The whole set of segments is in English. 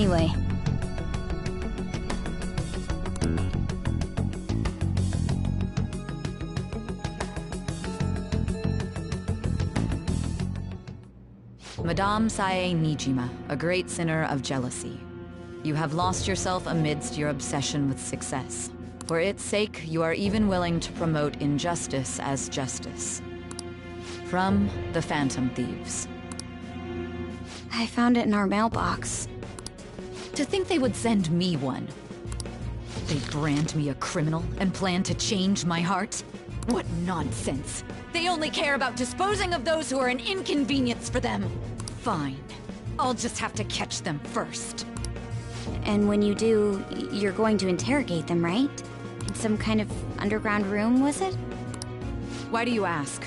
anyway. Madame Sae Nijima, a great sinner of jealousy. You have lost yourself amidst your obsession with success. For its sake, you are even willing to promote injustice as justice. From the Phantom Thieves. I found it in our mailbox. To think they would send me one. They brand me a criminal and plan to change my heart? What nonsense! They only care about disposing of those who are an inconvenience for them. Fine. I'll just have to catch them first. And when you do, you're going to interrogate them, right? In some kind of underground room, was it? Why do you ask?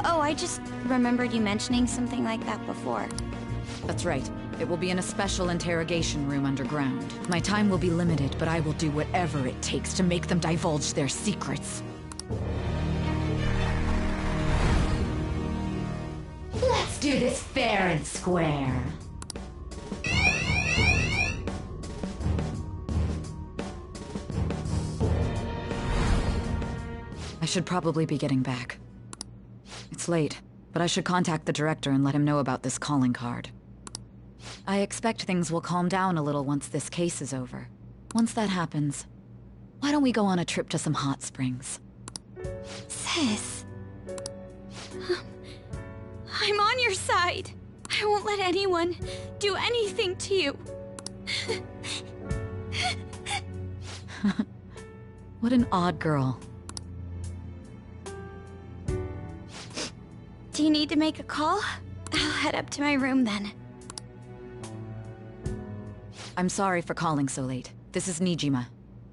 Oh, I just remembered you mentioning something like that before. That's right. It will be in a special interrogation room underground. My time will be limited, but I will do whatever it takes to make them divulge their secrets. Let's do this fair and square. I should probably be getting back. It's late, but I should contact the director and let him know about this calling card. I expect things will calm down a little once this case is over. Once that happens, why don't we go on a trip to some hot springs? Sis. I'm on your side. I won't let anyone do anything to you. What an odd girl. Do you need to make a call? I'll head up to my room then. I'm sorry for calling so late. This is Nijima.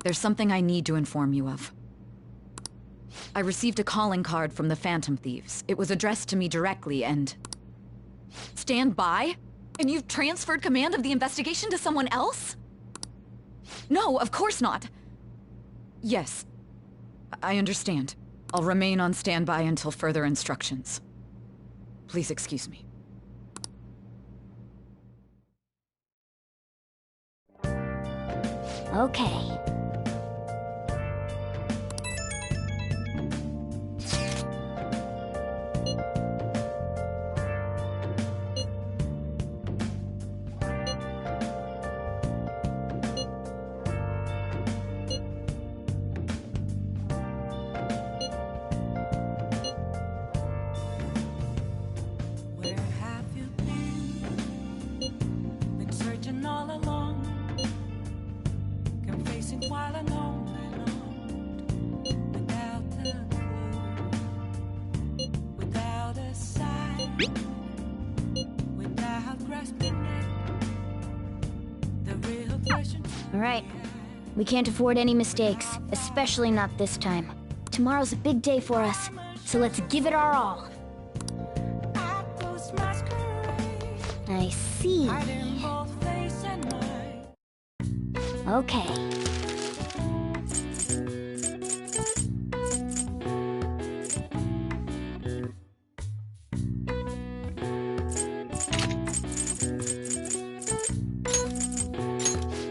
There's something I need to inform you of. I received a calling card from the Phantom Thieves. It was addressed to me directly and... Stand by? And you've transferred command of the investigation to someone else? No, of course not. Yes. I understand. I'll remain on standby until further instructions. Please excuse me. Okay. All right. We can't afford any mistakes, especially not this time. Tomorrow's a big day for us, so let's give it our all. I see. Okay.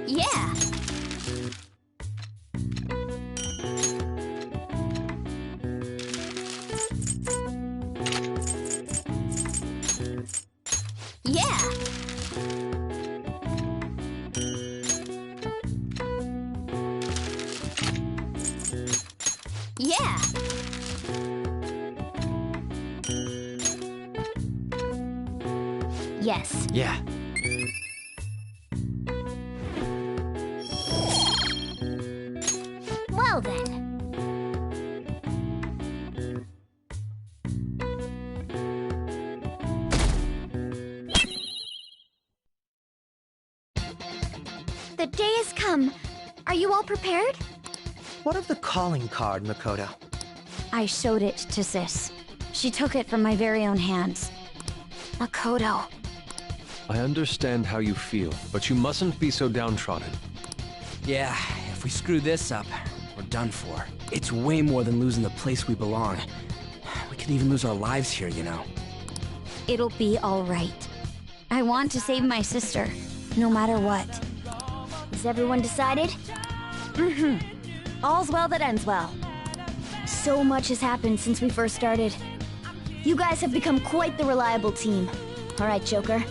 Yeah. Yeah. Yeah. Yes. Yeah. Well then. The day has come. Are you all prepared? What of the calling card, Makoto? I showed it to Sis. She took it from my very own hands. Makoto. I understand how you feel, but you mustn't be so downtrodden. Yeah, if we screw this up, we're done for. It's way more than losing the place we belong. We could even lose our lives here, you know. It'll be all right. I want to save my sister. no matter what. Is everyone decided? All's well that ends well. So much has happened since we first started. You guys have become quite the reliable team. All right, Joker.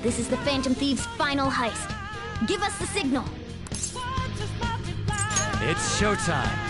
This is the Phantom Thieves' final heist. Give us the signal. It's showtime.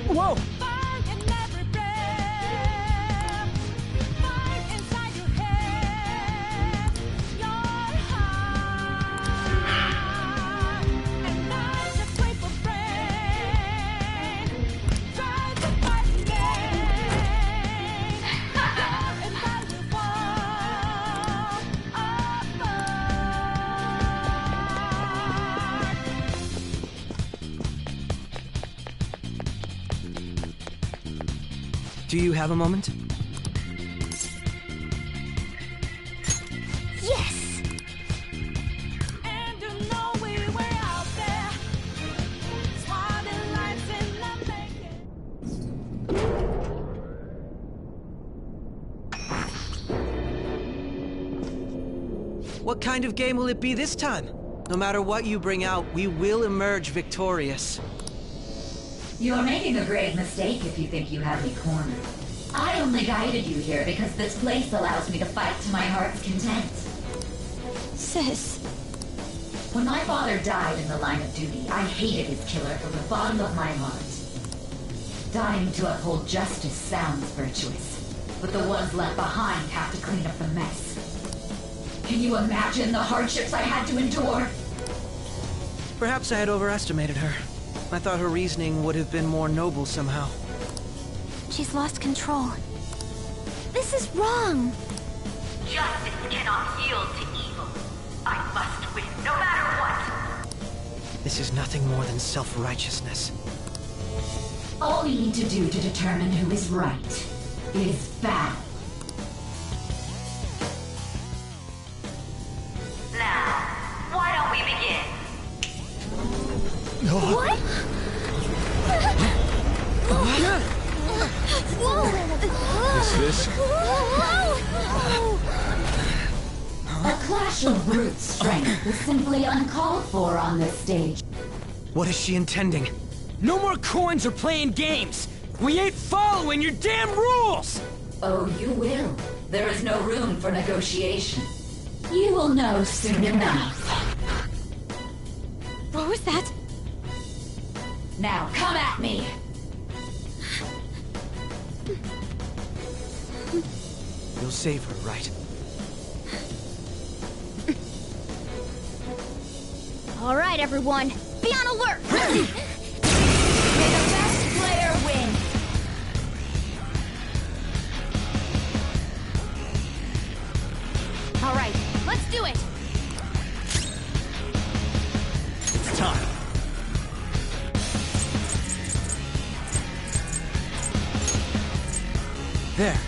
Whoa! Do you have a moment? Yes! What kind of game will it be this time? No matter what you bring out, we will emerge victorious. You're making a grave mistake if you think you have me cornered. I only guided you here because this place allows me to fight to my heart's content. Sis. When my father died in the line of duty, I hated his killer from the bottom of my heart. Dying to uphold justice sounds virtuous, but the ones left behind have to clean up the mess. Can you imagine the hardships I had to endure? Perhaps I had overestimated her. I thought her reasoning would have been more noble somehow. She's lost control. This is wrong. Justice cannot yield to evil. I must win, no matter what. This is nothing more than self-righteousness. All we need to do to determine who is right is battle. Now, why don't we begin? What? Whoa! Is this? A clash of brute strength is simply uncalled for on this stage. What is she intending? No more coins or playing games! We ain't following your damn rules! Oh, you will. There is no room for negotiation. You will know soon enough. What was that? Now come at me! You'll save her, right? All right, everyone, be on alert! May the best player win! Let's do it! It's time. There.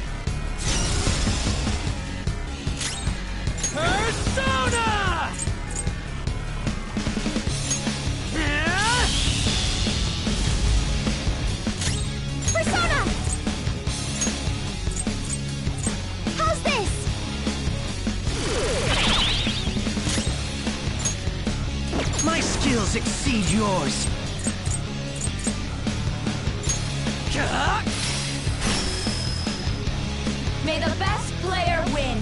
Persona! Persona! How's this? My skills exceed yours. May the best player win!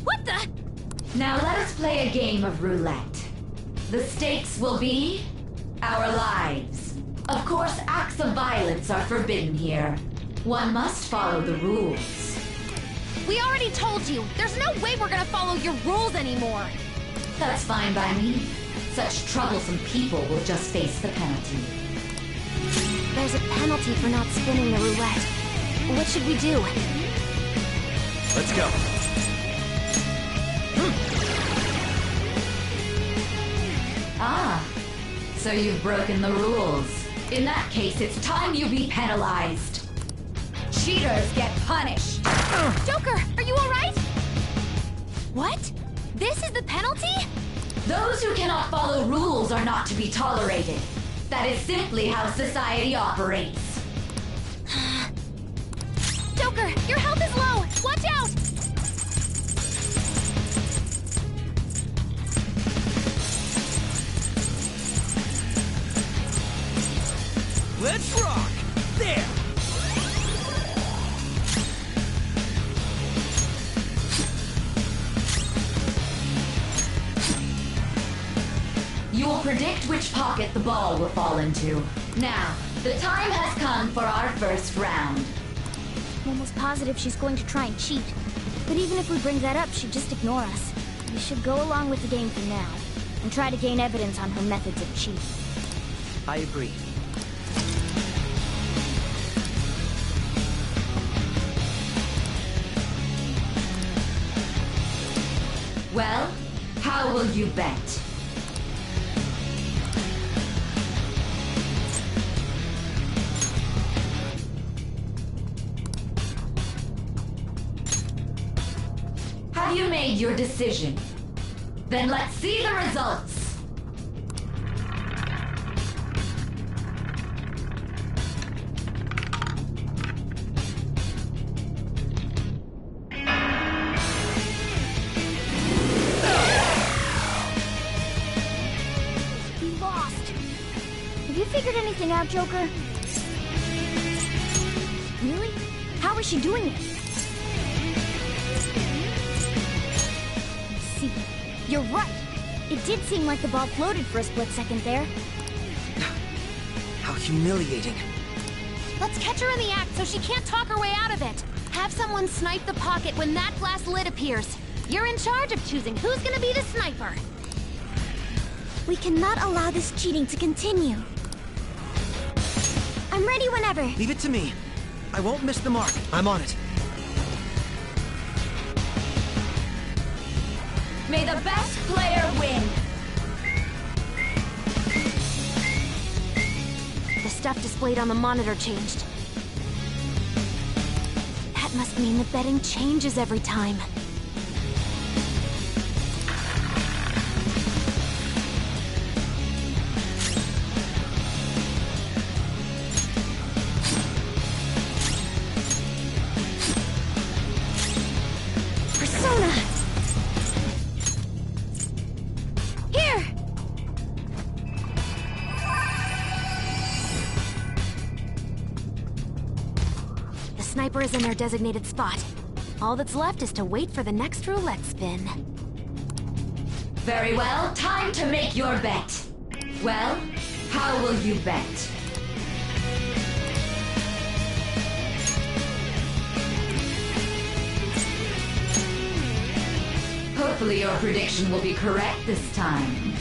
What the? Now let us play a game of roulette. The stakes will be our lives. Of course, acts of violence are forbidden here. One must follow the rules. We already told you. There's no way we're gonna follow your rules anymore. That's fine by me. Such troublesome people will just face the penalty. There's a penalty for not spinning the roulette. What should we do? Let's go. Ah, so you've broken the rules. In that case, it's time you be penalized. Cheaters get punished. Joker, are you alright? What? This is the penalty? Those who cannot follow rules are not to be tolerated. That is simply how society operates. Joker, your health is low! Watch out! Let's rock! There! You will predict which pocket the ball will fall into. Now, the time has come for our first round. I'm almost positive she's going to try and cheat. But even if we bring that up, she'd just ignore us. We should go along with the game for now, and try to gain evidence on her methods of cheating. I agree. Well, how will you bet? Have you made your decision? Then let's see the results. We lost. Have you figured anything out, Joker? Really? How is she doing it? See, you're right. It did seem like the ball floated for a split second there. How humiliating. Let's catch her in the act so she can't talk her way out of it. Have someone snipe the pocket when that glass lid appears. You're in charge of choosing who's gonna be the sniper. We cannot allow this cheating to continue. I'm ready whenever. Leave it to me. I won't miss the mark. I'm on it. May the best player win. The stuff displayed on the monitor changed. That must mean the betting changes every time. Persona! Here! The sniper is in their designated spot. All that's left is to wait for the next roulette spin. Very well, time to make your bet. Well, how will you bet? Hopefully your prediction will be correct this time.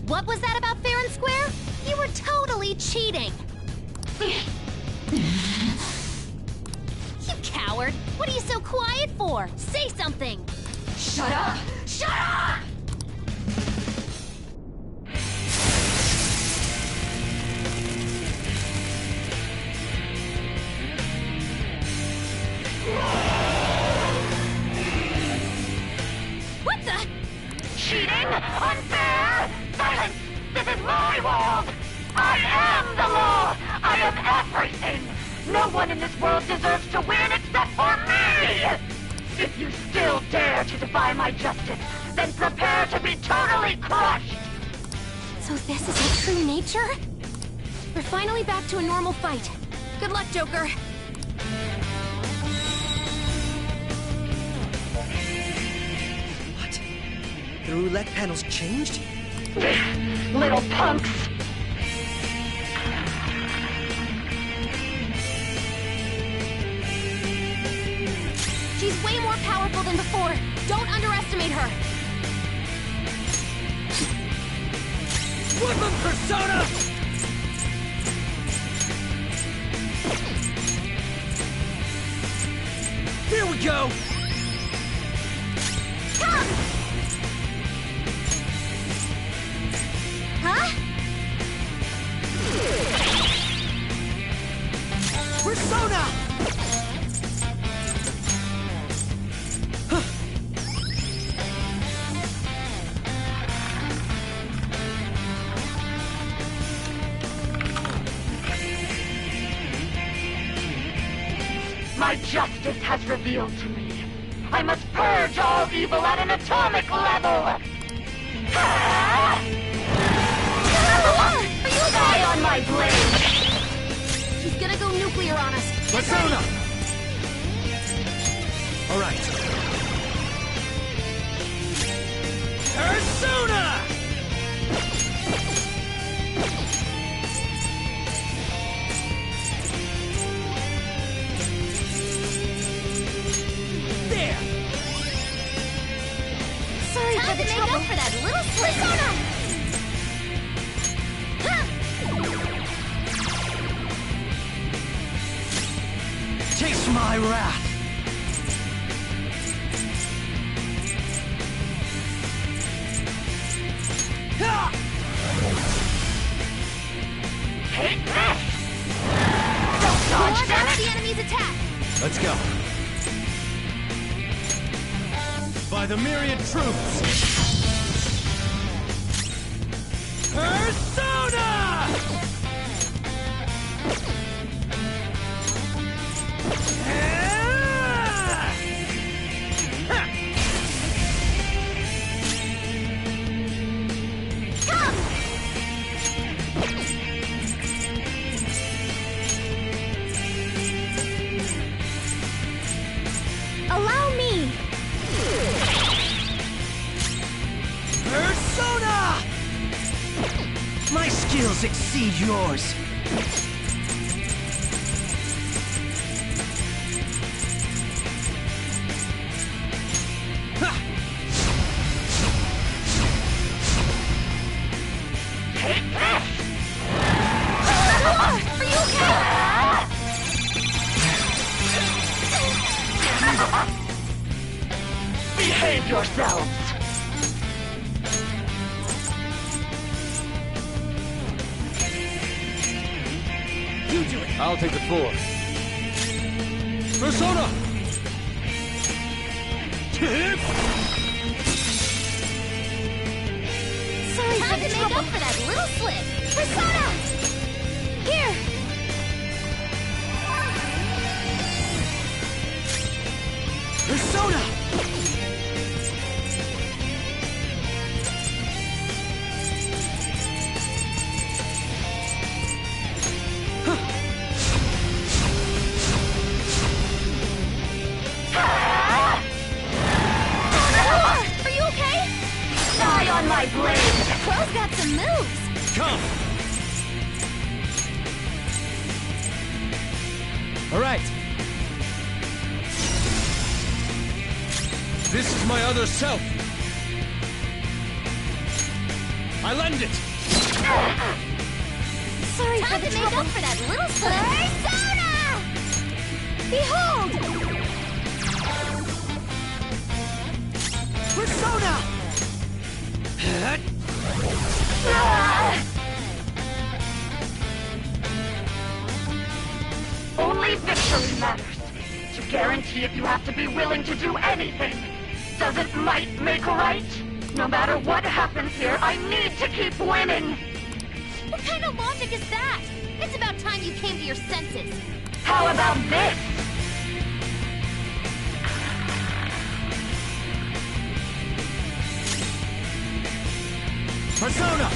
What was that about fair and square? You were totally cheating! You coward! What are you so quiet for? Say something! Shut up! Shut up! What the? Cheating? Unfair? Silence! This is my world! I am the law! I am everything! No one in this world deserves to win except for me! If you still dare to defy my justice, then prepare to be totally crushed! So this is your true nature? We're finally back to a normal fight. Good luck, Joker. What? The roulette panel's changed? Little punks! She's way more powerful than before. Don't underestimate her. Weapon Persona! Here we go! Come! Huh? Persona! My justice has revealed to me. I must purge all evil at an atomic level! Die on my blade! She's gonna go nuclear on us. Get Persona! ready. All right. Persona! There! Sorry Time for the to make trouble. up for that little slip. Taste my wrath! Ha! Take this! Don't dodge, Dodge damn out it! the enemy's attack. Let's go. By the myriad troops! Persona! Allow me. Persona! My skills exceed yours. Ha! Take this! Are you okay? Behave yourselves! You do it! I'll take the floor. Persona! Sorry Time for to the make trouble. up for that little slip. Persona! Here. Persona! Are you okay? Die on my blade! Crow's got some moves. Come! All right. This is my other self. I lend it! Sorry Time for the to make trouble. up for that little Persona! Behold! Only victory matters. To guarantee it, you have to be willing to do anything. Doesn't might make right? No matter what happens here, I need to keep winning. What kind of logic is that? It's about time you came to your senses. How about this? Persona!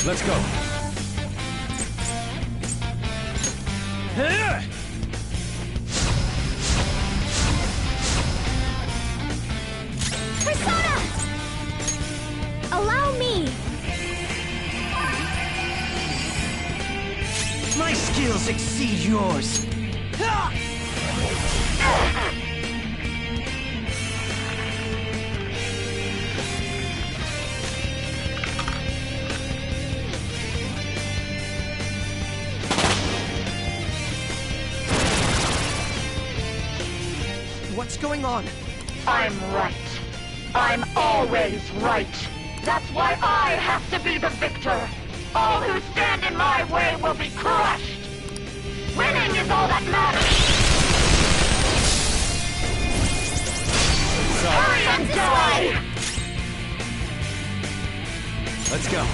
Let's go. Persona! Allow me! My skills exceed yours. What's going on? I'm right. I'm always right. That's why I have to be the victor. All who stand in my way will be crushed. Winning is all that matters. Hurry and die! Let's go.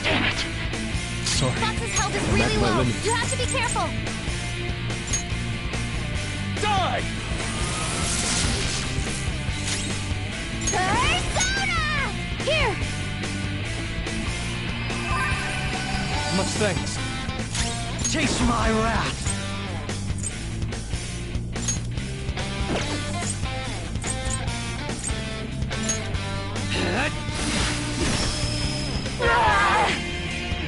Damn it. Sorry. Fox's health is I'm really at my low. limit. You have to be careful. Die! Persona! Here! Much thanks. Chase my wrath.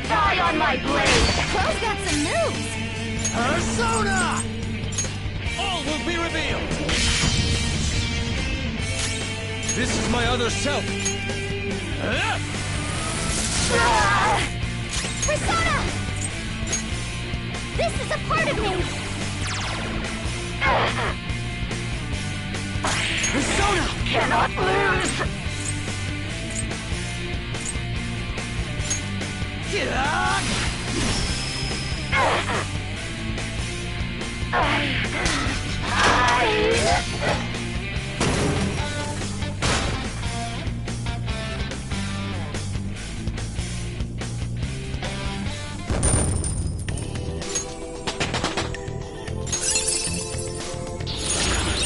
Die on my blade! Pro's got some moves. Persona! All will be revealed! This is my other self! Persona! This is a part of me! Persona! Cannot lose!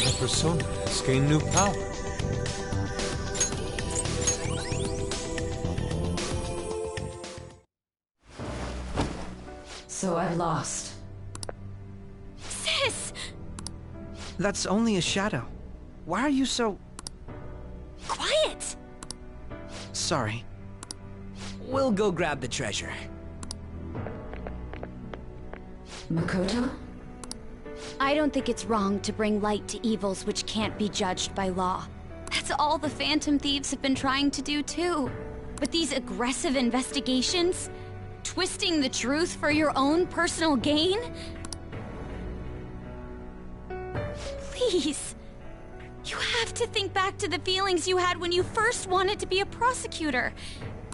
My persona has gained new power. So I lost. Sis! That's only a shadow. Why are you so... Quiet! sorry? We'll go grab the treasure. Makoto? I don't think it's wrong to bring light to evils which can't be judged by law. That's all the Phantom Thieves have been trying to do too. But these aggressive investigations? Twisting the truth for your own personal gain? Please. You have to think back to the feelings you had when you first wanted to be a prosecutor.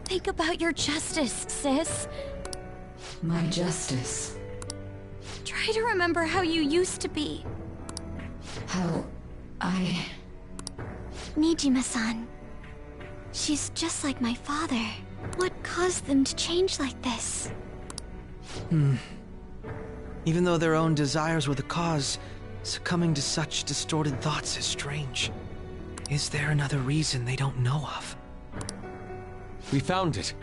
Think about your justice, sis. My justice. Try to remember how you used to be. How I... Nijima-san. She's just like my father. What caused them to change like this? Even though their own desires were the cause, succumbing to such distorted thoughts is strange. Is there another reason they don't know of? We found it.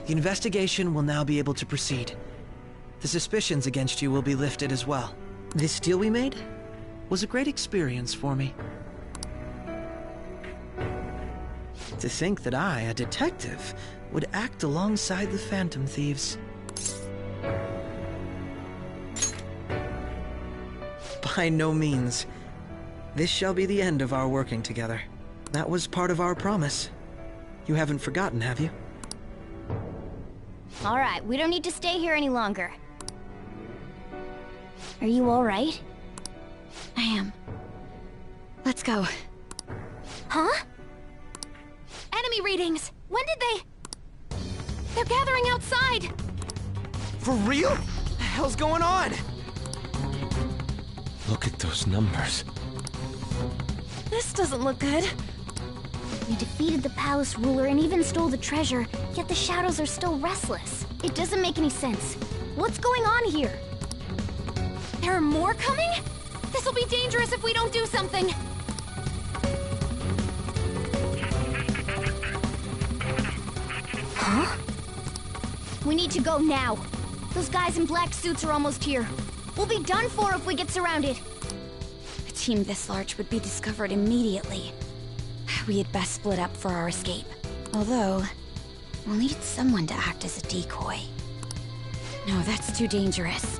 The investigation will now be able to proceed. The suspicions against you will be lifted as well. This deal we made? was a great experience for me. To think that I, a detective, would act alongside the Phantom Thieves. By no means. This shall be the end of our working together. That was part of our promise. You haven't forgotten, have you? All right, we don't need to stay here any longer. Are you all right? I am. Let's go. Huh? Enemy readings! When did they... They're gathering outside! For real? What the hell's going on? Look at those numbers. This doesn't look good. We defeated the palace ruler and even stole the treasure, yet the shadows are still restless. It doesn't make any sense. What's going on here? There are more coming? This'll be dangerous if we don't do something. Huh? We need to go now. Those guys in black suits are almost here. We'll be done for if we get surrounded. A team this large would be discovered immediately. We had best split up for our escape. Although, we'll need someone to act as a decoy. No, that's too dangerous.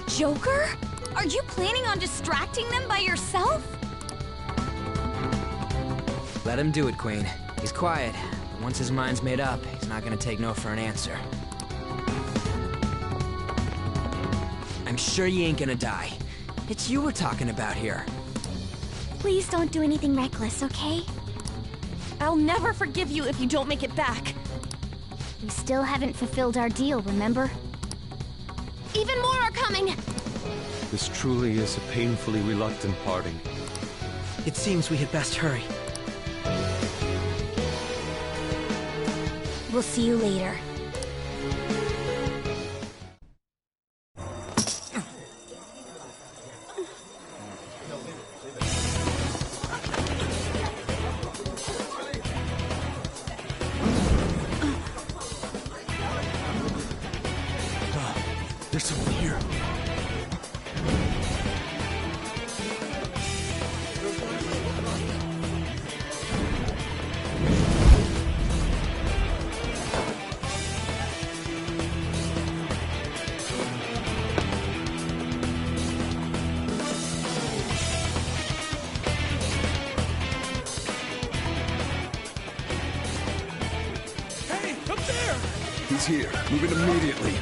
Joker? Are you planning on distracting them by yourself? Let him do it, Queen. He's quiet. Once his mind's made up, he's not gonna take no for an answer. I'm sure you ain't gonna die. It's you we're talking about here. Please don't do anything reckless, okay? I'll never forgive you if you don't make it back. We still haven't fulfilled our deal, remember? Even more are coming! This truly is a painfully reluctant parting. It seems we had best hurry. We'll see you later. There's someone here. Hey, up there! He's here. Move it immediately.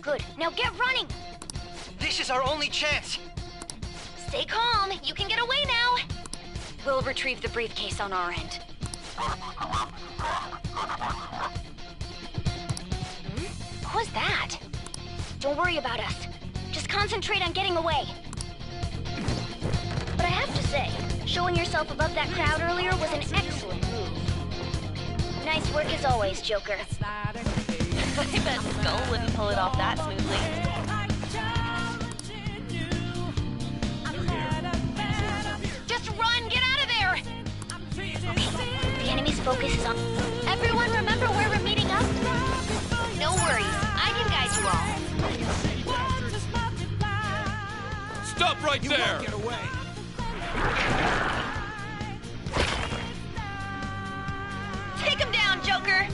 Good. Now get running! This is our only chance! Stay calm. You can get away now. We'll retrieve the briefcase on our end. What was that? Don't worry about us. Just concentrate on getting away. But I have to say, showing yourself above that crowd earlier was an excellent move. Nice work as always, Joker. I bet Skull wouldn't pull it off that smoothly. Just run! Get out of there! The enemy's focus is on... Everyone remember where we're meeting up? No worries. I can guide you all. Stop right there! Get away! Take him down, Joker!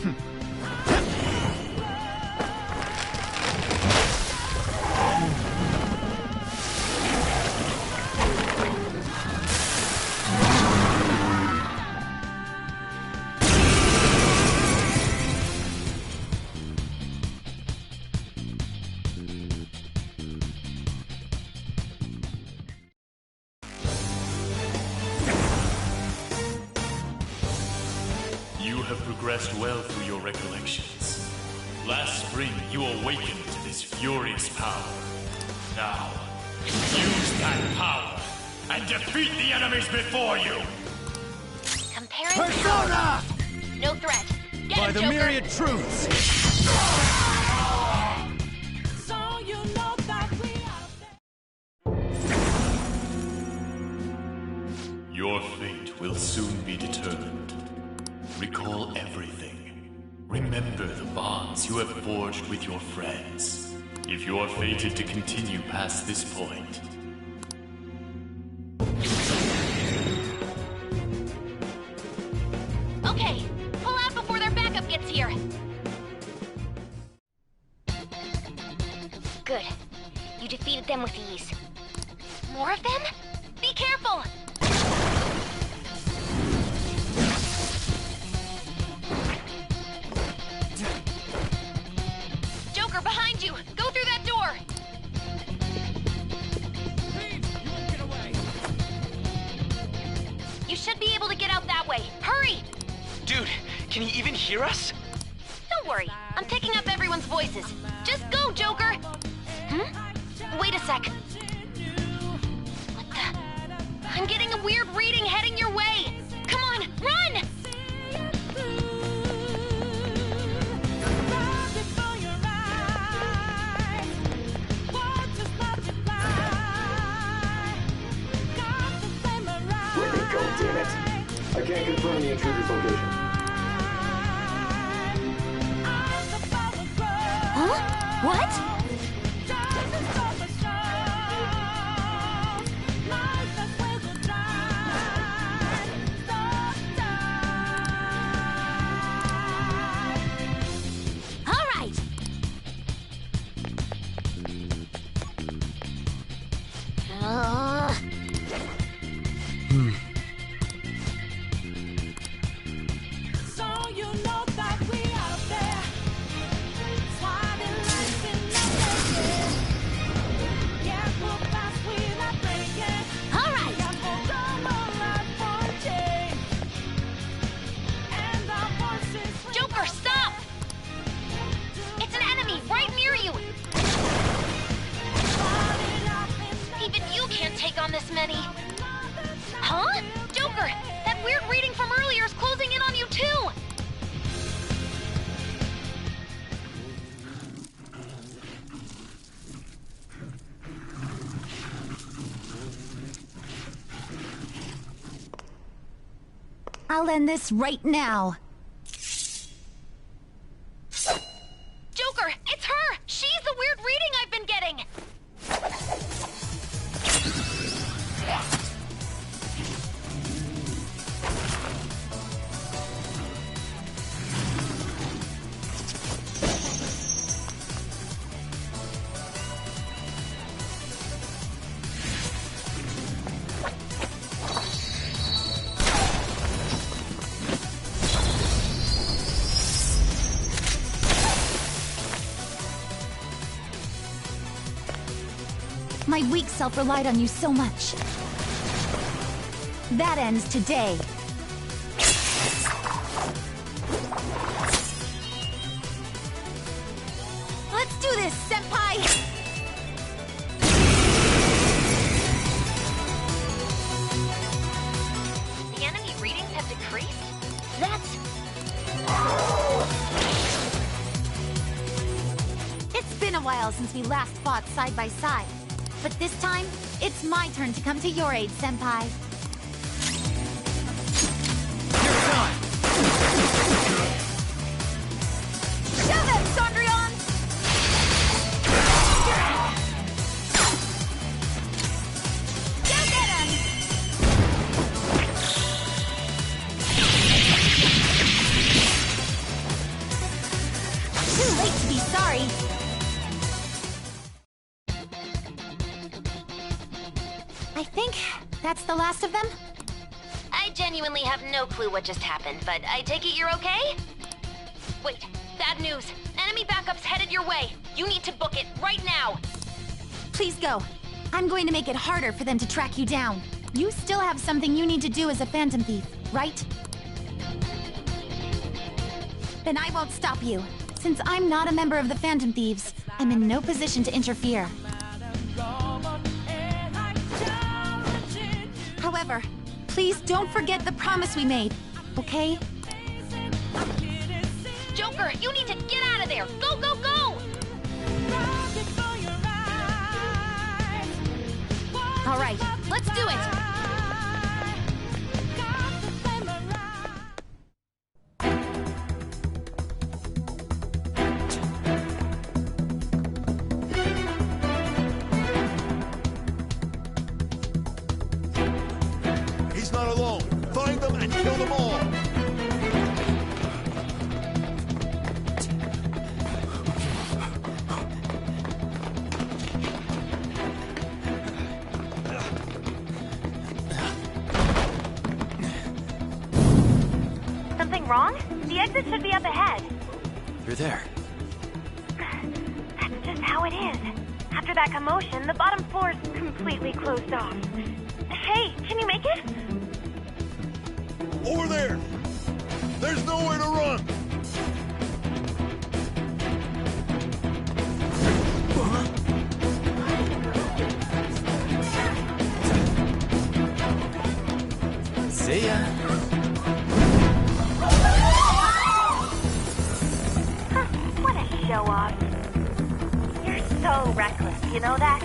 You have progressed well through your recollections. Last spring, you awakened to this furious power. Now, use that power and defeat the enemies before you! Comparing Persona! No threat. Get By him, the Joker. myriad truths! Your fate will soon be determined. Recall everything. Remember the bonds you have forged with your friends. If you are fated to continue past this point, Okay, pull out before their backup gets here. Good. You defeated them with ease. More of them? Be careful! Joker, behind you! Go through that door! You should be able to get out that way. Hurry! Dude, can he even hear us? Don't worry, I'm picking up everyone's voices. Just go, Joker! Wait a sec. What the? I'm getting a weird reading heading your way! Come on, run! Let me go, damn it. I can't confirm the intruder's location. Huh? What? Huh? Joker! That weird reading from earlier is closing in on you too! I'll end this right now. Joker! It's her! She's the weird reading I've been getting! My weak self relied on you so much. That ends today. Let's do this, Senpai! The enemy readings have decreased? It's been a while since we last fought side by side. But this time, it's my turn to come to your aid, Senpai. Your time! Show them, Cendrillon! Go get him! Too late to be sorry. I think that's the last of them. I genuinely have no clue what just happened, but I take it you're okay? Wait, bad news. Enemy backup's headed your way. You need to book it right now. Please go. I'm going to make it harder for them to track you down. You still have something you need to do as a Phantom Thief, right? Then I won't stop you. Since I'm not a member of the Phantom Thieves, I'm in no position to interfere. However, please don't forget the promise we made, okay? Joker, you need to get out of there! Go, go, go! All right, let's do it! alone. Find them and kill them all. Something wrong? The exit should be up ahead. You're there. That's just how it is. After that commotion, the bottom floor's completely closed off. Hey, can you make it? Over there! There's nowhere to run! See ya. What a show-off. You're so reckless, you know that?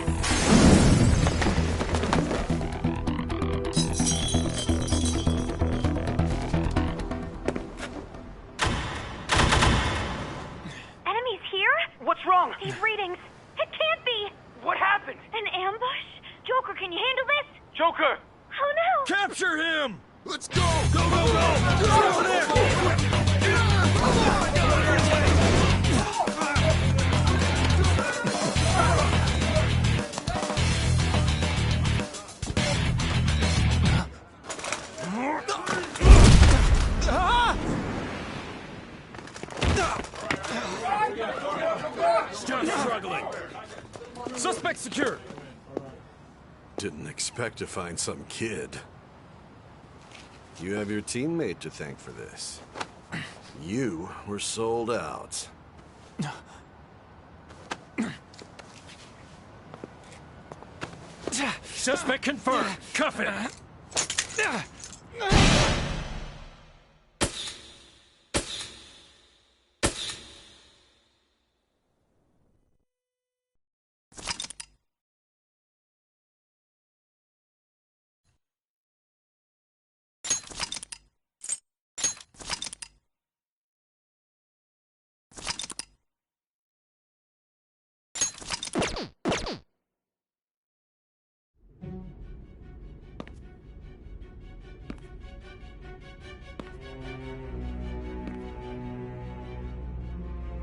Enemies here? What's wrong? These readings. It can't be. What happened? An ambush? Joker, can you handle this? Joker! Oh no! Capture him! Let's go! Go, go, go! Get over there! Still struggling. Suspect secured. Didn't expect to find some kid. You have your teammate to thank for this. You were sold out. Suspect confirmed. Cuff it.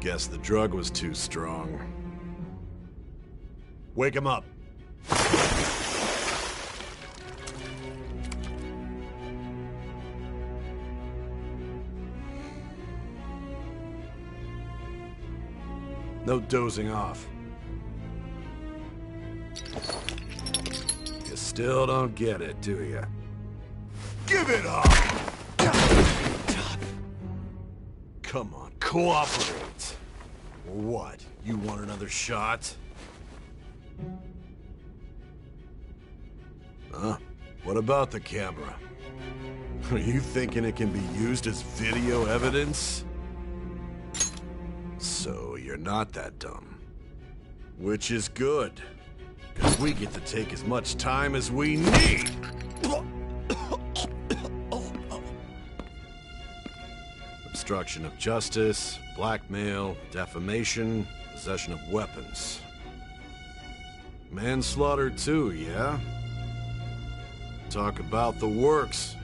Guess the drug was too strong. Wake him up. No dozing off. You still don't get it, do you? Give it up! Come on, cooperate. What? You want another shot? Huh? What about the camera? Are you thinking it can be used as video evidence? So you're not that dumb. Which is good. Because we get to take as much time as we need. Obstruction of justice, blackmail, defamation, possession of weapons. Manslaughter too, yeah? Talk about the works.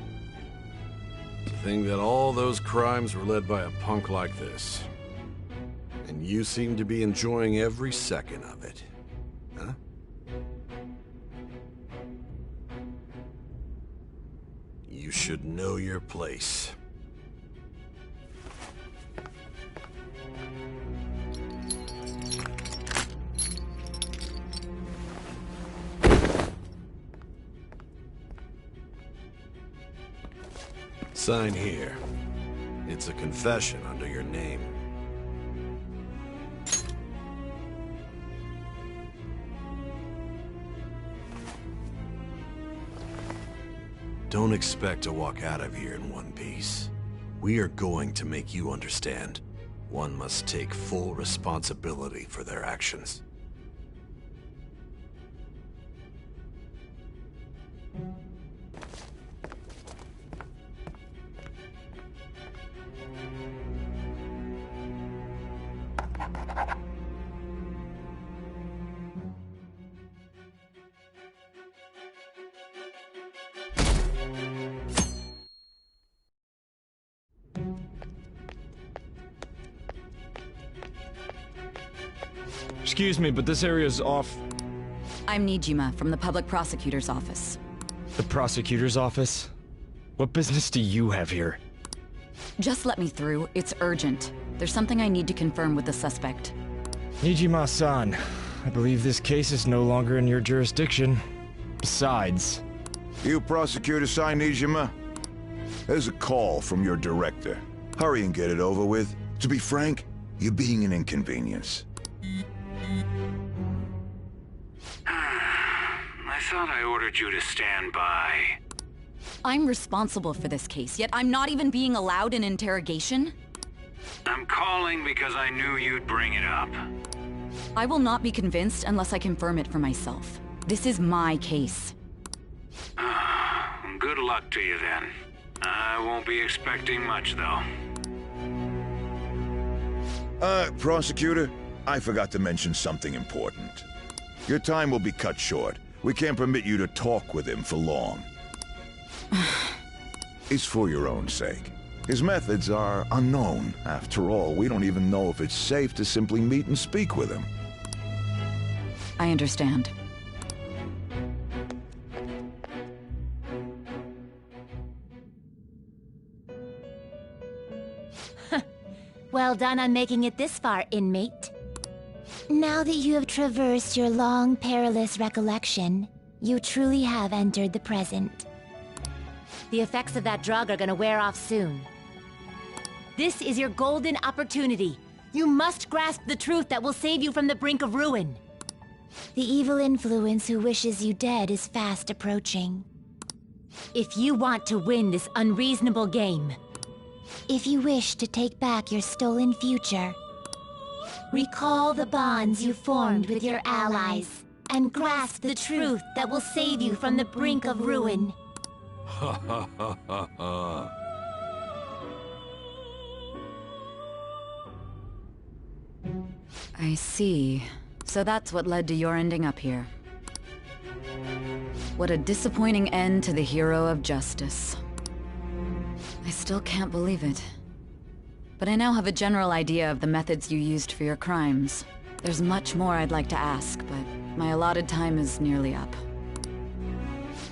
To think that all those crimes were led by a punk like this. And you seem to be enjoying every second of it. Huh? You should know your place. Sign here. It's a confession under your name. Don't expect to walk out of here in one piece. We are going to make you understand. One must take full responsibility for their actions. Excuse me, but this area's off... I'm Nijima from the Public Prosecutor's Office. The Prosecutor's Office? What business do you have here? Just let me through. It's urgent. There's something I need to confirm with the suspect. Nijima-san, I believe this case is no longer in your jurisdiction. Besides... You prosecutor, Sai Nijima? There's a call from your director. Hurry and get it over with. To be frank, you're being an inconvenience. I thought I ordered you to stand by. I'm responsible for this case, yet I'm not even being allowed an interrogation? I'm calling because I knew you'd bring it up. I will not be convinced unless I confirm it for myself. This is my case. Good luck to you then. I won't be expecting much, though. Prosecutor, I forgot to mention something important. Your time will be cut short. We can't permit you to talk with him for long. It's for your own sake. His methods are unknown. After all, we don't even know if it's safe to simply meet and speak with him. I understand. Well done on making it this far, inmate. Now that you have traversed your long, perilous recollection, you truly have entered the present. The effects of that drug are gonna wear off soon. This is your golden opportunity. You must grasp the truth that will save you from the brink of ruin. The evil influence who wishes you dead is fast approaching. If you want to win this unreasonable game, if you wish to take back your stolen future, recall the bonds you formed with your allies, and grasp the truth that will save you from the brink of ruin. Ha ha ha ha ha. I see. So that's what led to your ending up here. What a disappointing end to the hero of justice. I still can't believe it. But I now have a general idea of the methods you used for your crimes. There's much more I'd like to ask, but my allotted time is nearly up.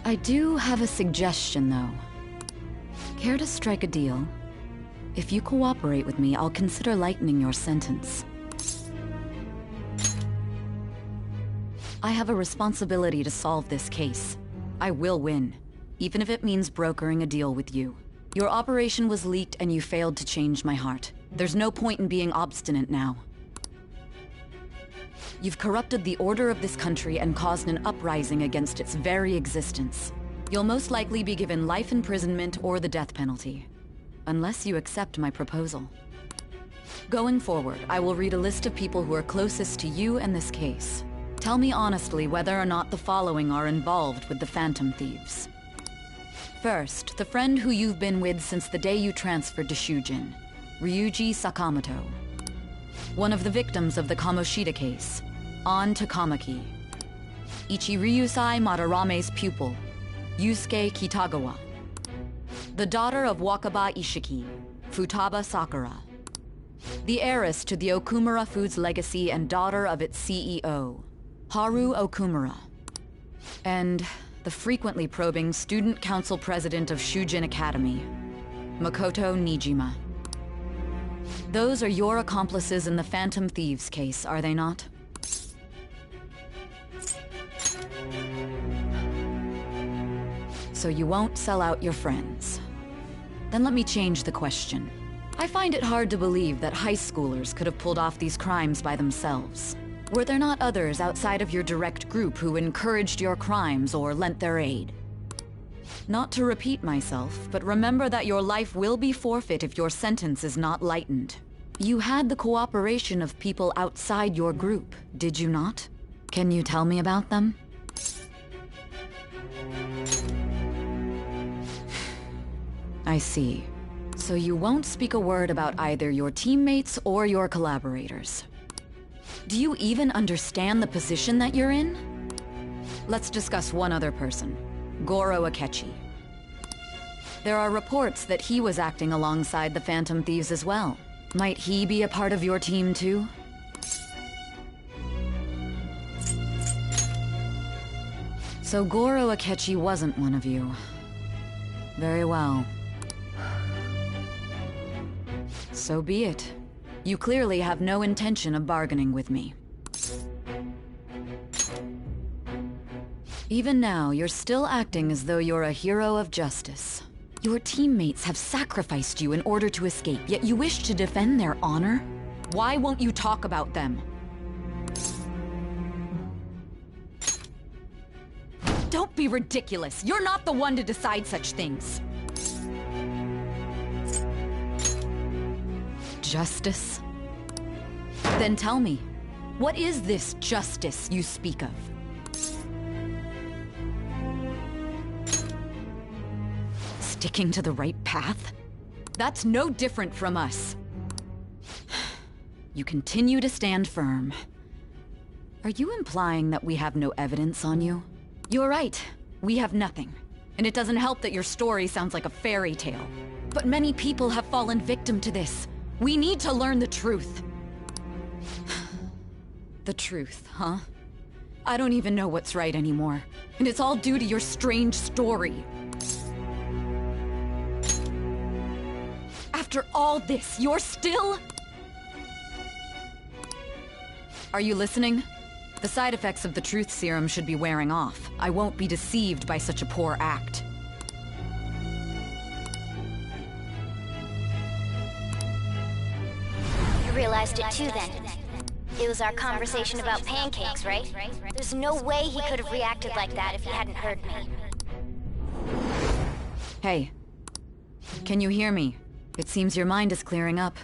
I do have a suggestion, though. Care to strike a deal? If you cooperate with me, I'll consider lightening your sentence. I have a responsibility to solve this case. I will win, even if it means brokering a deal with you. Your operation was leaked and you failed to change my heart. There's no point in being obstinate now. You've corrupted the order of this country and caused an uprising against its very existence. You'll most likely be given life imprisonment or the death penalty, unless you accept my proposal. Going forward, I will read a list of people who are closest to you and this case. Tell me honestly whether or not the following are involved with the Phantom Thieves. First, the friend who you've been with since the day you transferred to Shujin, Ryuji Sakamoto. One of the victims of the Kamoshida case, An Takamaki. Ichiryusai Madarame's pupil, Yusuke Kitagawa. The daughter of Wakaba Ishiki, Futaba Sakura. The heiress to the Okumura Foods legacy and daughter of its CEO, Haru Okumura. And the frequently probing student council president of Shujin Academy, Makoto Nijima. Those are your accomplices in the Phantom Thieves case, are they not? So you won't sell out your friends. Then let me change the question. I find it hard to believe that high schoolers could have pulled off these crimes by themselves. Were there not others outside of your direct group who encouraged your crimes or lent their aid? Not to repeat myself, but remember that your life will be forfeit if your sentence is not lightened. You had the cooperation of people outside your group, did you not? Can you tell me about them? I see. So you won't speak a word about either your teammates or your collaborators. Do you even understand the position that you're in? Let's discuss one other person, Goro Akechi. There are reports that he was acting alongside the Phantom Thieves as well. Might he be a part of your team too? So Goro Akechi wasn't one of you. Very well. So be it. You clearly have no intention of bargaining with me. Even now, you're still acting as though you're a hero of justice. Your teammates have sacrificed you in order to escape, yet you wish to defend their honor? Why won't you talk about them? Don't be ridiculous. You're not the one to decide such things. Justice? Then tell me, what is this justice you speak of? Sticking to the right path? That's no different from us. You continue to stand firm. Are you implying that we have no evidence on you? You're right. We have nothing. And it doesn't help that your story sounds like a fairy tale. But many people have fallen victim to this. We need to learn the truth. The truth, huh? I don't even know what's right anymore. And it's all due to your strange story. After all this, you're still... Are you listening? The side effects of the truth serum should be wearing off. I won't be deceived by such a poor act. You realized it too then. It was our conversation about pancakes, right? There's no way he could have reacted like that if he hadn't heard me. Hey. Can you hear me? It seems your mind is clearing up.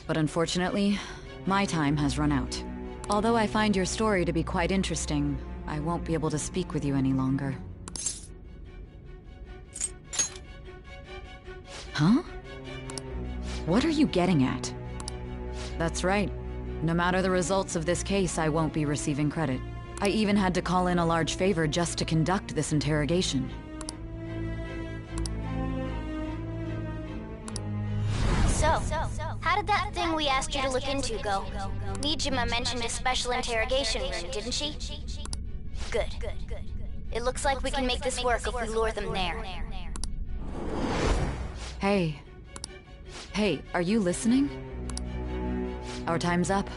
But unfortunately, my time has run out. Although I find your story to be quite interesting, I won't be able to speak with you any longer. Huh? What are you getting at? That's right. No matter the results of this case, I won't be receiving credit. I even had to call in a large favor just to conduct this interrogation. So, how did that thing we asked you to look into go? Nijima mentioned a special interrogation room, didn't she? Good. It looks like we can make this work if we lure them there. Hey. Hey, are you listening? Our time's up.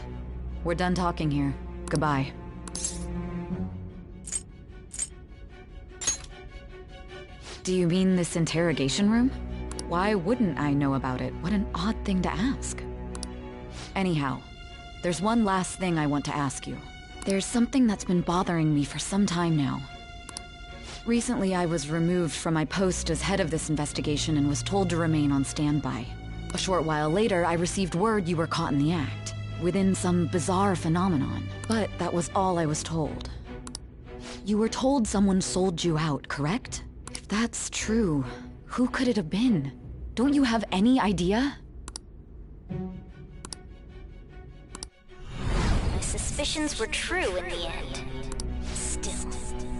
We're done talking here. Goodbye. Do you mean this interrogation room? Why wouldn't I know about it? What an odd thing to ask. Anyhow, there's one last thing I want to ask you. There's something that's been bothering me for some time now. Recently, I was removed from my post as head of this investigation and was told to remain on standby. A short while later, I received word you were caught in the act, within some bizarre phenomenon. But that was all I was told. You were told someone sold you out, correct? If that's true, who could it have been? Don't you have any idea? My suspicions were true in the end. Still,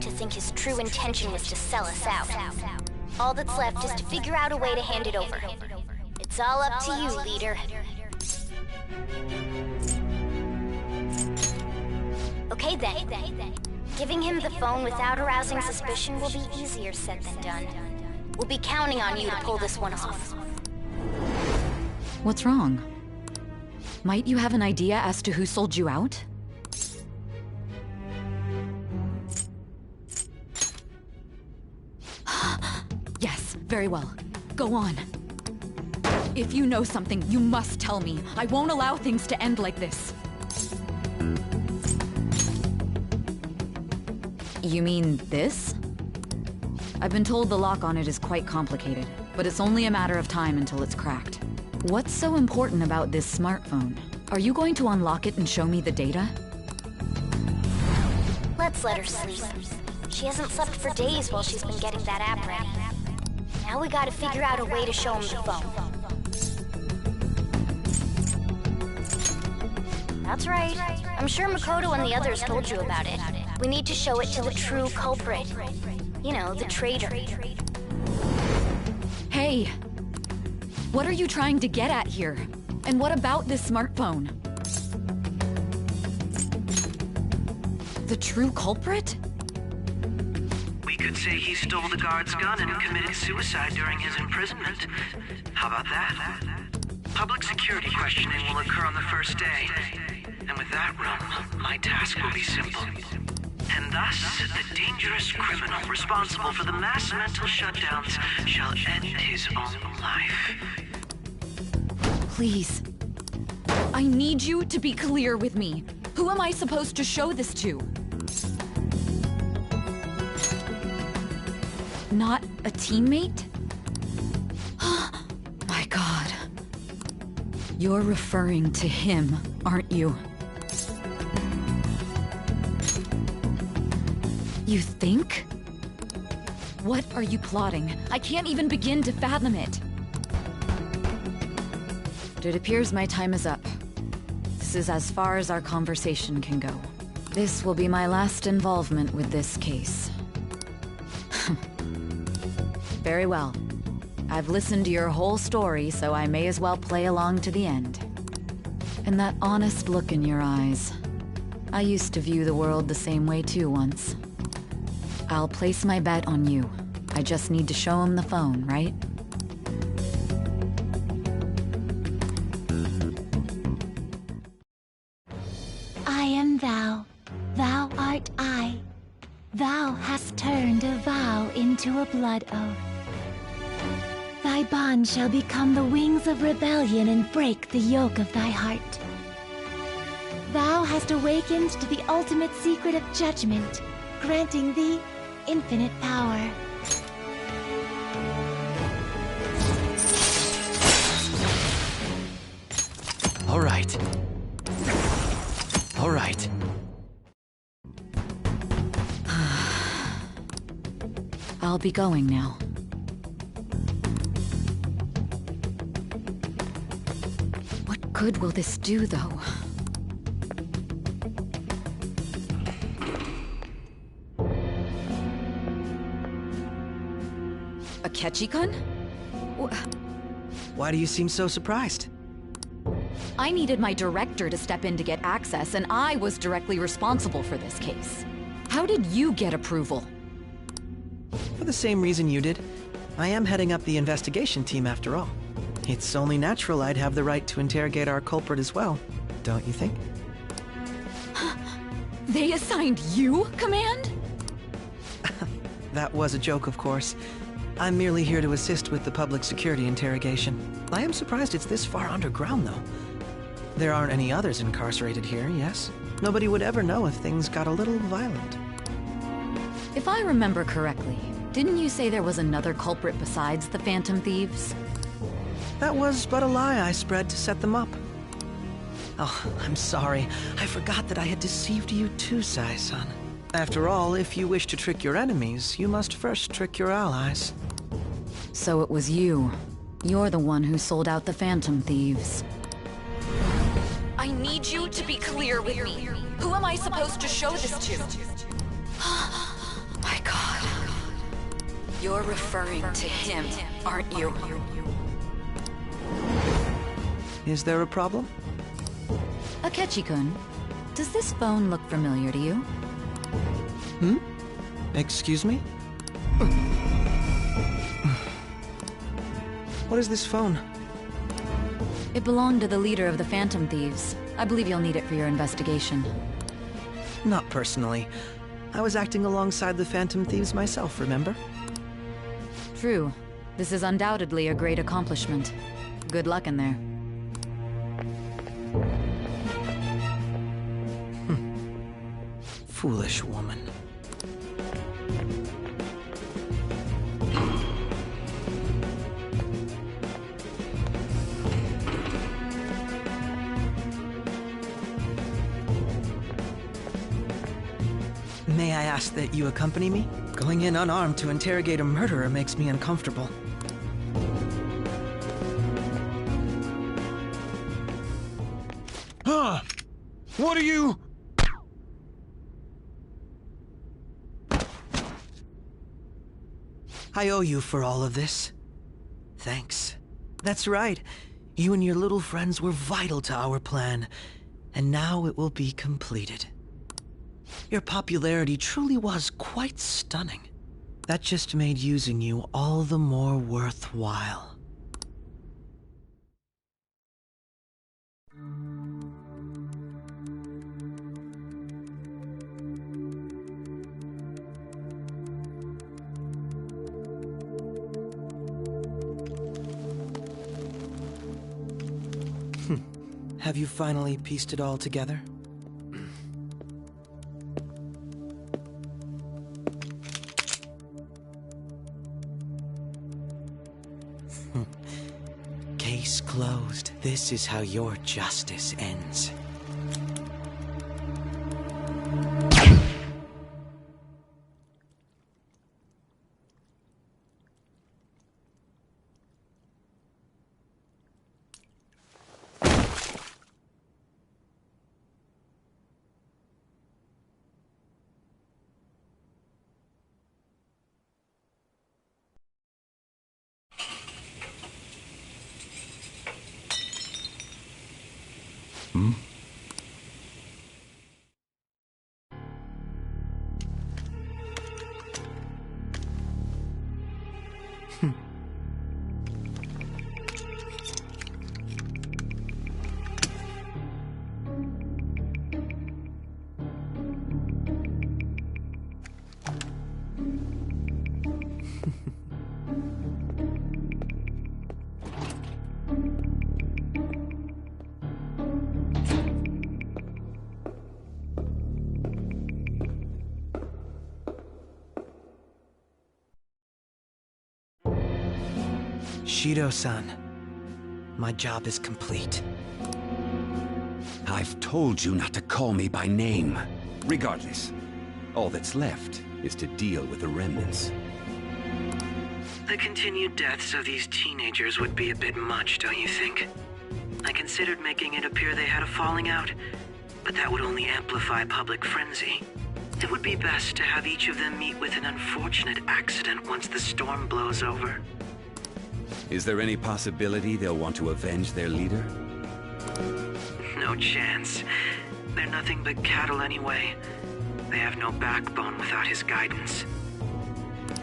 to think his true intention was to sell us out. All that's left is to figure out a way to hand it over. It's all up to you, leader. Okay then. Giving him the phone without arousing suspicion will be easier said than done. We'll be counting on you to pull this one off. What's wrong? Might you have an idea as to who sold you out? Yes, very well. Go on. If you know something, you must tell me. I won't allow things to end like this. You mean this? I've been told the lock on it is quite complicated, but it's only a matter of time until it's cracked. What's so important about this smartphone? Are you going to unlock it and show me the data? Let's let her sleep. She hasn't slept for days while she's been getting that app ready. Now we gotta figure out a way to show him the phone. That's right. I'm sure Makoto and the others told you about it. We need to show it to the true culprit. You know, the traitor. Hey! What are you trying to get at here? And what about this smartphone? The true culprit? could say he stole the guard's gun and committed suicide during his imprisonment. How about that? Public security questioning will occur on the first day. And with that room, my task will be simple. And thus, the dangerous criminal responsible for the mass mental shutdowns shall end his own life. Please. I need you to be clear with me. Who am I supposed to show this to? Not a teammate? My God. You're referring to him, aren't you? You think? What are you plotting? I can't even begin to fathom it. It appears my time is up. This is as far as our conversation can go. This will be my last involvement with this case. Very well. I've listened to your whole story, so I may as well play along to the end. And that honest look in your eyes. I used to view the world the same way too once. I'll place my bet on you. I just need to show him the phone, right? I am thou. Thou art I. Thou hast turned a vow into a blood oath. Thy bond shall become the wings of rebellion and break the yoke of thy heart. Thou hast awakened to the ultimate secret of judgment, granting thee infinite power. All right. All right. I'll be going now. What good will this do, though? A Ketchikun? Why do you seem so surprised? I needed my director to step in to get access, and I was directly responsible for this case. How did you get approval? For the same reason you did. I am heading up the investigation team after all. It's only natural I'd have the right to interrogate our culprit as well, don't you think? They assigned you command? That was a joke, of course. I'm merely here to assist with the public security interrogation. I am surprised it's this far underground, though. There aren't any others incarcerated here, yes? Nobody would ever know if things got a little violent. If I remember correctly, didn't you say there was another culprit besides the Phantom Thieves? That was but a lie I spread to set them up. Oh, I'm sorry. I forgot that I had deceived you too, Sai-san. After all, if you wish to trick your enemies, you must first trick your allies. So it was you. You're the one who sold out the Phantom Thieves. I need you to be clear with me. Who am I supposed to show this to? My God. You're referring to him, aren't you? Is there a problem? Akechi-kun, does this phone look familiar to you? Hmm? Excuse me? What is this phone? It belonged to the leader of the Phantom Thieves. I believe you'll need it for your investigation. Not personally. I was acting alongside the Phantom Thieves myself, remember? True. This is undoubtedly a great accomplishment. Good luck in there. Foolish woman. May I ask that you accompany me? Going in unarmed to interrogate a murderer makes me uncomfortable. Huh? What are you... I owe you for all of this. Thanks. That's right. You and your little friends were vital to our plan, and now it will be completed. Your popularity truly was quite stunning. That just made using you all the more worthwhile. Have you finally pieced it all together? Case closed. This is how your justice ends. Hmm? Shido-san, my job is complete. I've told you not to call me by name. Regardless, all that's left is to deal with the remnants. The continued deaths of these teenagers would be a bit much, don't you think? I considered making it appear they had a falling out, but that would only amplify public frenzy. It would be best to have each of them meet with an unfortunate accident once the storm blows over. Is there any possibility they'll want to avenge their leader? No chance. They're nothing but cattle anyway. They have no backbone without his guidance.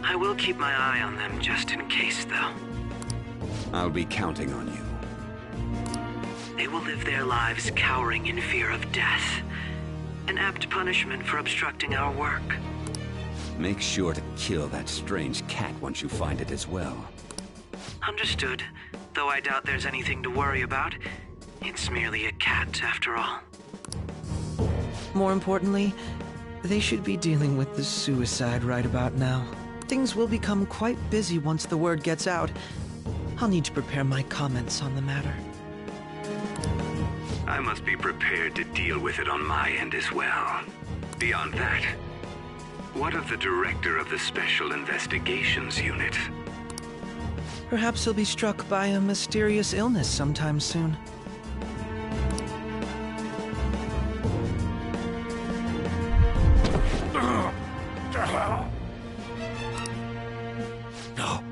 I will keep my eye on them just in case, though. I'll be counting on you. They will live their lives cowering in fear of death. An apt punishment for obstructing our work. Make sure to kill that strange cat once you find it as well. Understood. Though I doubt there's anything to worry about. It's merely a cat, after all. More importantly, they should be dealing with the suicide right about now. Things will become quite busy once the word gets out. I'll need to prepare my comments on the matter. I must be prepared to deal with it on my end as well. Beyond that, what of the director of the Special Investigations Unit? Perhaps he'll be struck by a mysterious illness sometime soon. No,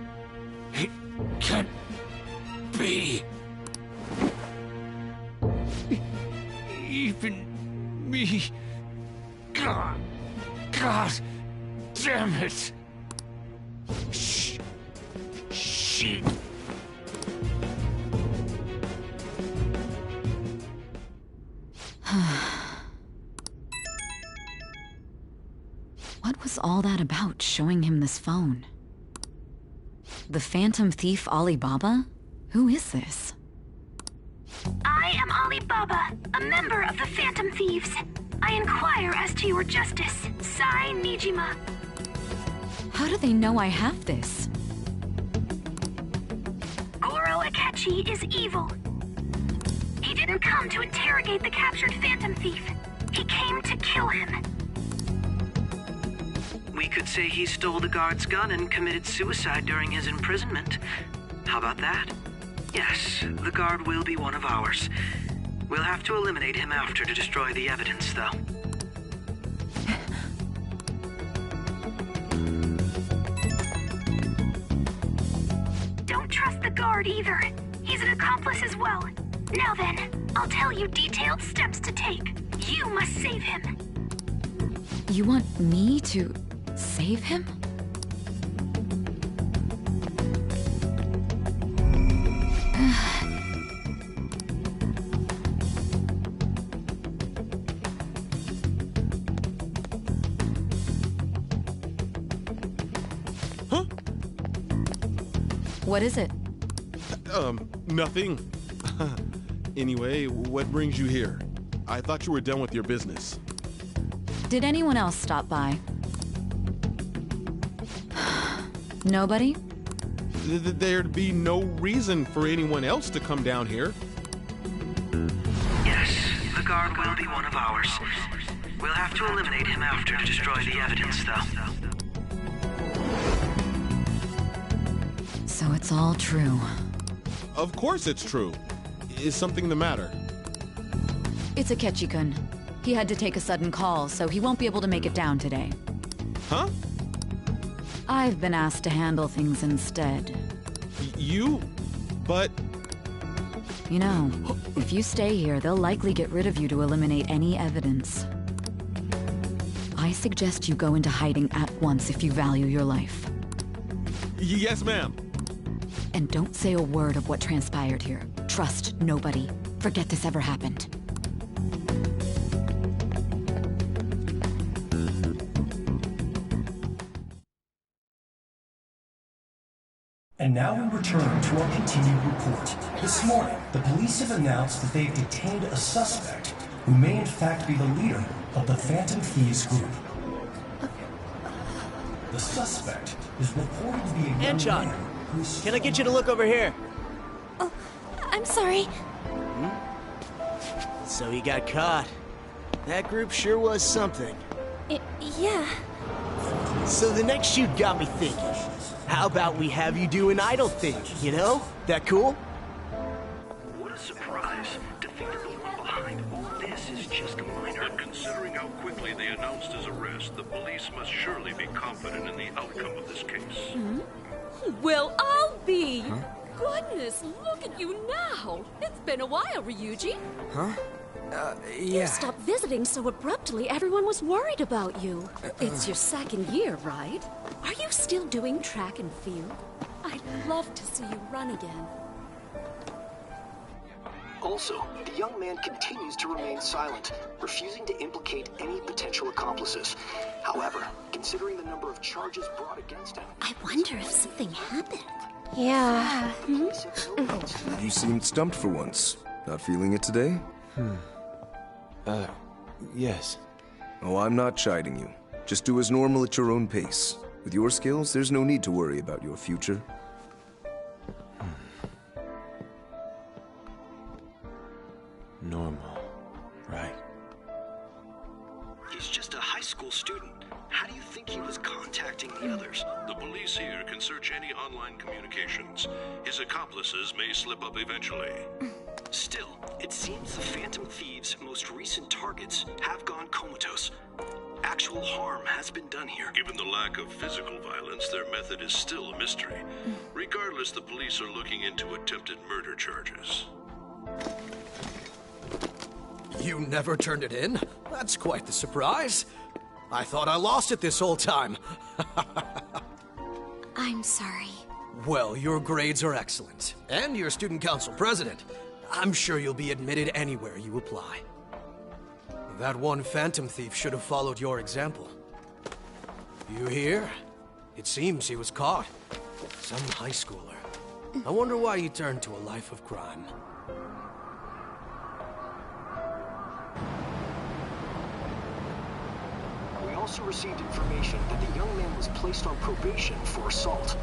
it can't be. Even me. God damn it. Shit. What was all that about, showing him this phone? The Phantom Thief Alibaba? Who is this? I am Alibaba, a member of the Phantom Thieves. I inquire as to your justice, Sai Nijima. How do they know I have this? Goro Akechi is evil. He didn't come to interrogate the captured Phantom Thief. He came to kill him. We could say he stole the guard's gun and committed suicide during his imprisonment. How about that? Yes, the guard will be one of ours. We'll have to eliminate him after to destroy the evidence, though. Don't trust the guard either. He's an accomplice as well. Now then, I'll tell you detailed steps to take. You must save him. You want me to save him? What is it? Nothing. Anyway, what brings you here? I thought you were done with your business. Did anyone else stop by? Nobody? There'd be no reason for anyone else to come down here. Yes, the guard will be one of ours. We'll have to eliminate him after to destroy the evidence, though. So it's all true. Of course it's true. Is something the matter? It's Akechi-kun. He had to take a sudden call, so he won't be able to make it down today. Huh? I've been asked to handle things instead. You? But... You know, if you stay here, they'll likely get rid of you to eliminate any evidence. I suggest you go into hiding at once if you value your life. Yes, ma'am. And don't say a word of what transpired here. Trust nobody. Forget this ever happened. And now we return to our continued report. This morning, the police have announced that they've detained a suspect who may in fact be the leader of the Phantom Thieves group. The suspect is reported to be a young Anchon, man who's... can I get you to look over here? Oh, I'm sorry. So he got caught. That group sure was something. Yeah. So the next shoot got me thinking. How about we have you do an idle thing, you know? That cool? What a surprise. Defeating the one behind all this is just a minor. But considering how quickly they announced his arrest, the police must surely be confident in the outcome of this case. Well, I'll be. Goodness, look at you now. It's been a while, Ryuji. Huh? You Yeah. stopped visiting so abruptly, everyone was worried about you. It's your second year, right? Are you still doing track and field? I'd love to see you run again. Also, the young man continues to remain silent, refusing to implicate any potential accomplices. However, considering the number of charges brought against him... I wonder if something happened. Yeah. You seemed stumped for once. Not feeling it today? Yes. Oh, I'm not chiding you. Just do as normal at your own pace. With your skills, there's no need to worry about your future. Normal. Right. He's just a high school student. How do you think he was contacting the others? The police here can search any online communications. His accomplices may slip up eventually. Still, it seems the Phantom Thieves' most recent targets have gone comatose. Actual harm has been done here. Given the lack of physical violence, their method is still a mystery. Regardless, the police are looking into attempted murder charges. You never turned it in? That's quite the surprise. I thought I lost it this whole time. I'm sorry. Well, your grades are excellent. And you're student council president. I'm sure you'll be admitted anywhere you apply. That one Phantom Thief should have followed your example. You hear? It seems he was caught. Some high schooler. I wonder why he turned to a life of crime. We also received information that the young man was placed on probation for assault.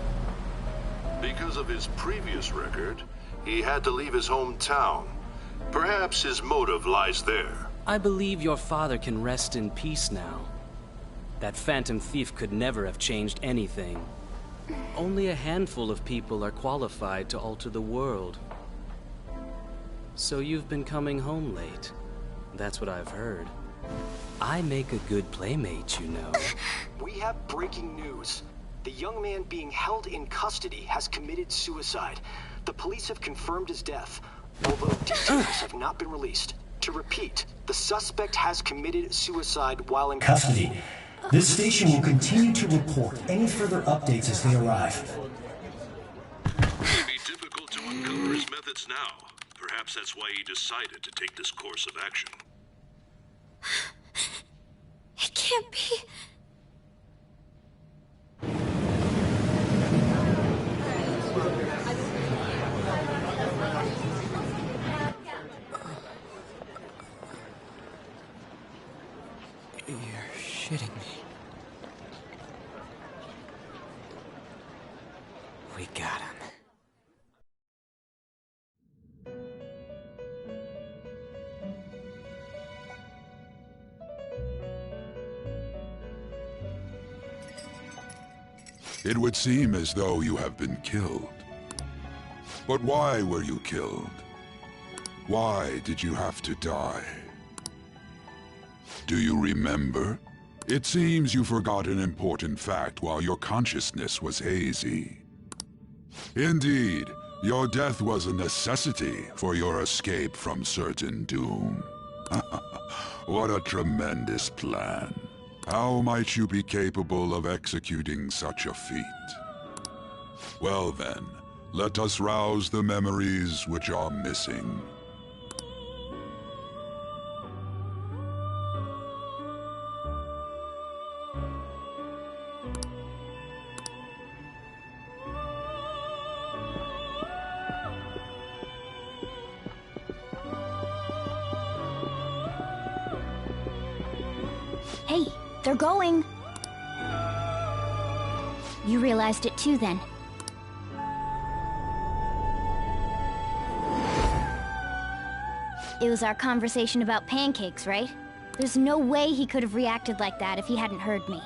Because of his previous record, he had to leave his hometown. Perhaps his motive lies there. I believe your father can rest in peace now. That Phantom Thief could never have changed anything. Only a handful of people are qualified to alter the world. So you've been coming home late. That's what I've heard. I make a good playmate, you know. We have breaking news. The young man being held in custody has committed suicide. The police have confirmed his death, although details have not been released. To repeat, the suspect has committed suicide while in custody. This station will continue to report any further updates as they arrive. It may be difficult to uncover his methods now. Perhaps that's why he decided to take this course of action. It can't be. shitting me. We got him. It would seem as though you have been killed. But why were you killed? Why did you have to die? Do you remember? It seems you forgot an important fact while your consciousness was hazy. Indeed, your death was a necessity for your escape from certain doom. What a tremendous plan. How might you be capable of executing such a feat? Well then, let us rouse the memories which are missing. Hey, they're going. You realized it too, then. It was our conversation about pancakes, right? There's no way he could have reacted like that if he hadn't heard me.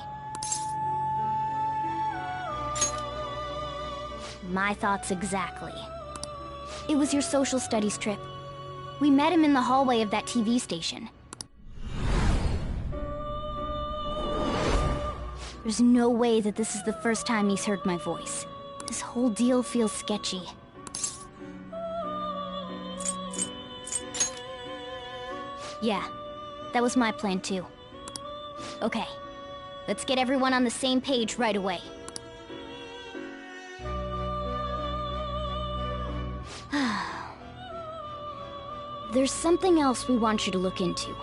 My thoughts exactly. It was your social studies trip. We met him in the hallway of that TV station. There's no way that this is the first time he's heard my voice. This whole deal feels sketchy. Yeah, that was my plan too. Okay, let's get everyone on the same page right away. There's something else we want you to look into.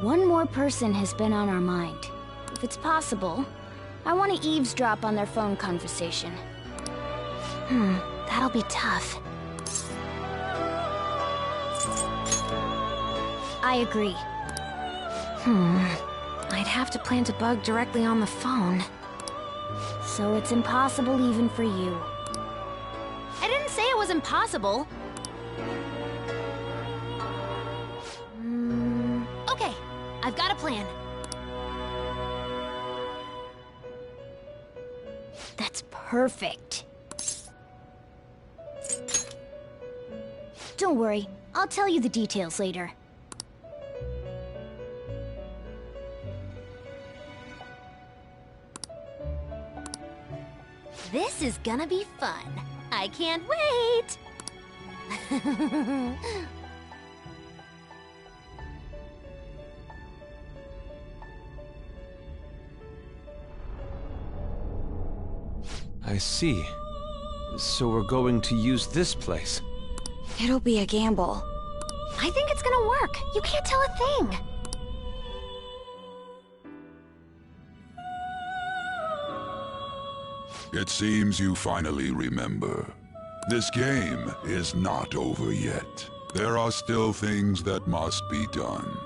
One more person has been on our mind. If it's possible, I want to eavesdrop on their phone conversation. That'll be tough. I agree. I'd have to plant a bug directly on the phone. So it's impossible even for you. I didn't say it was impossible. Okay, I've got a plan. That's perfect. Don't worry, I'll tell you the details later. This is gonna be fun. I can't wait! I see. So we're going to use this place. It'll be a gamble. I think it's gonna work. You can't tell a thing. It seems you finally remember. This game is not over yet. There are still things that must be done.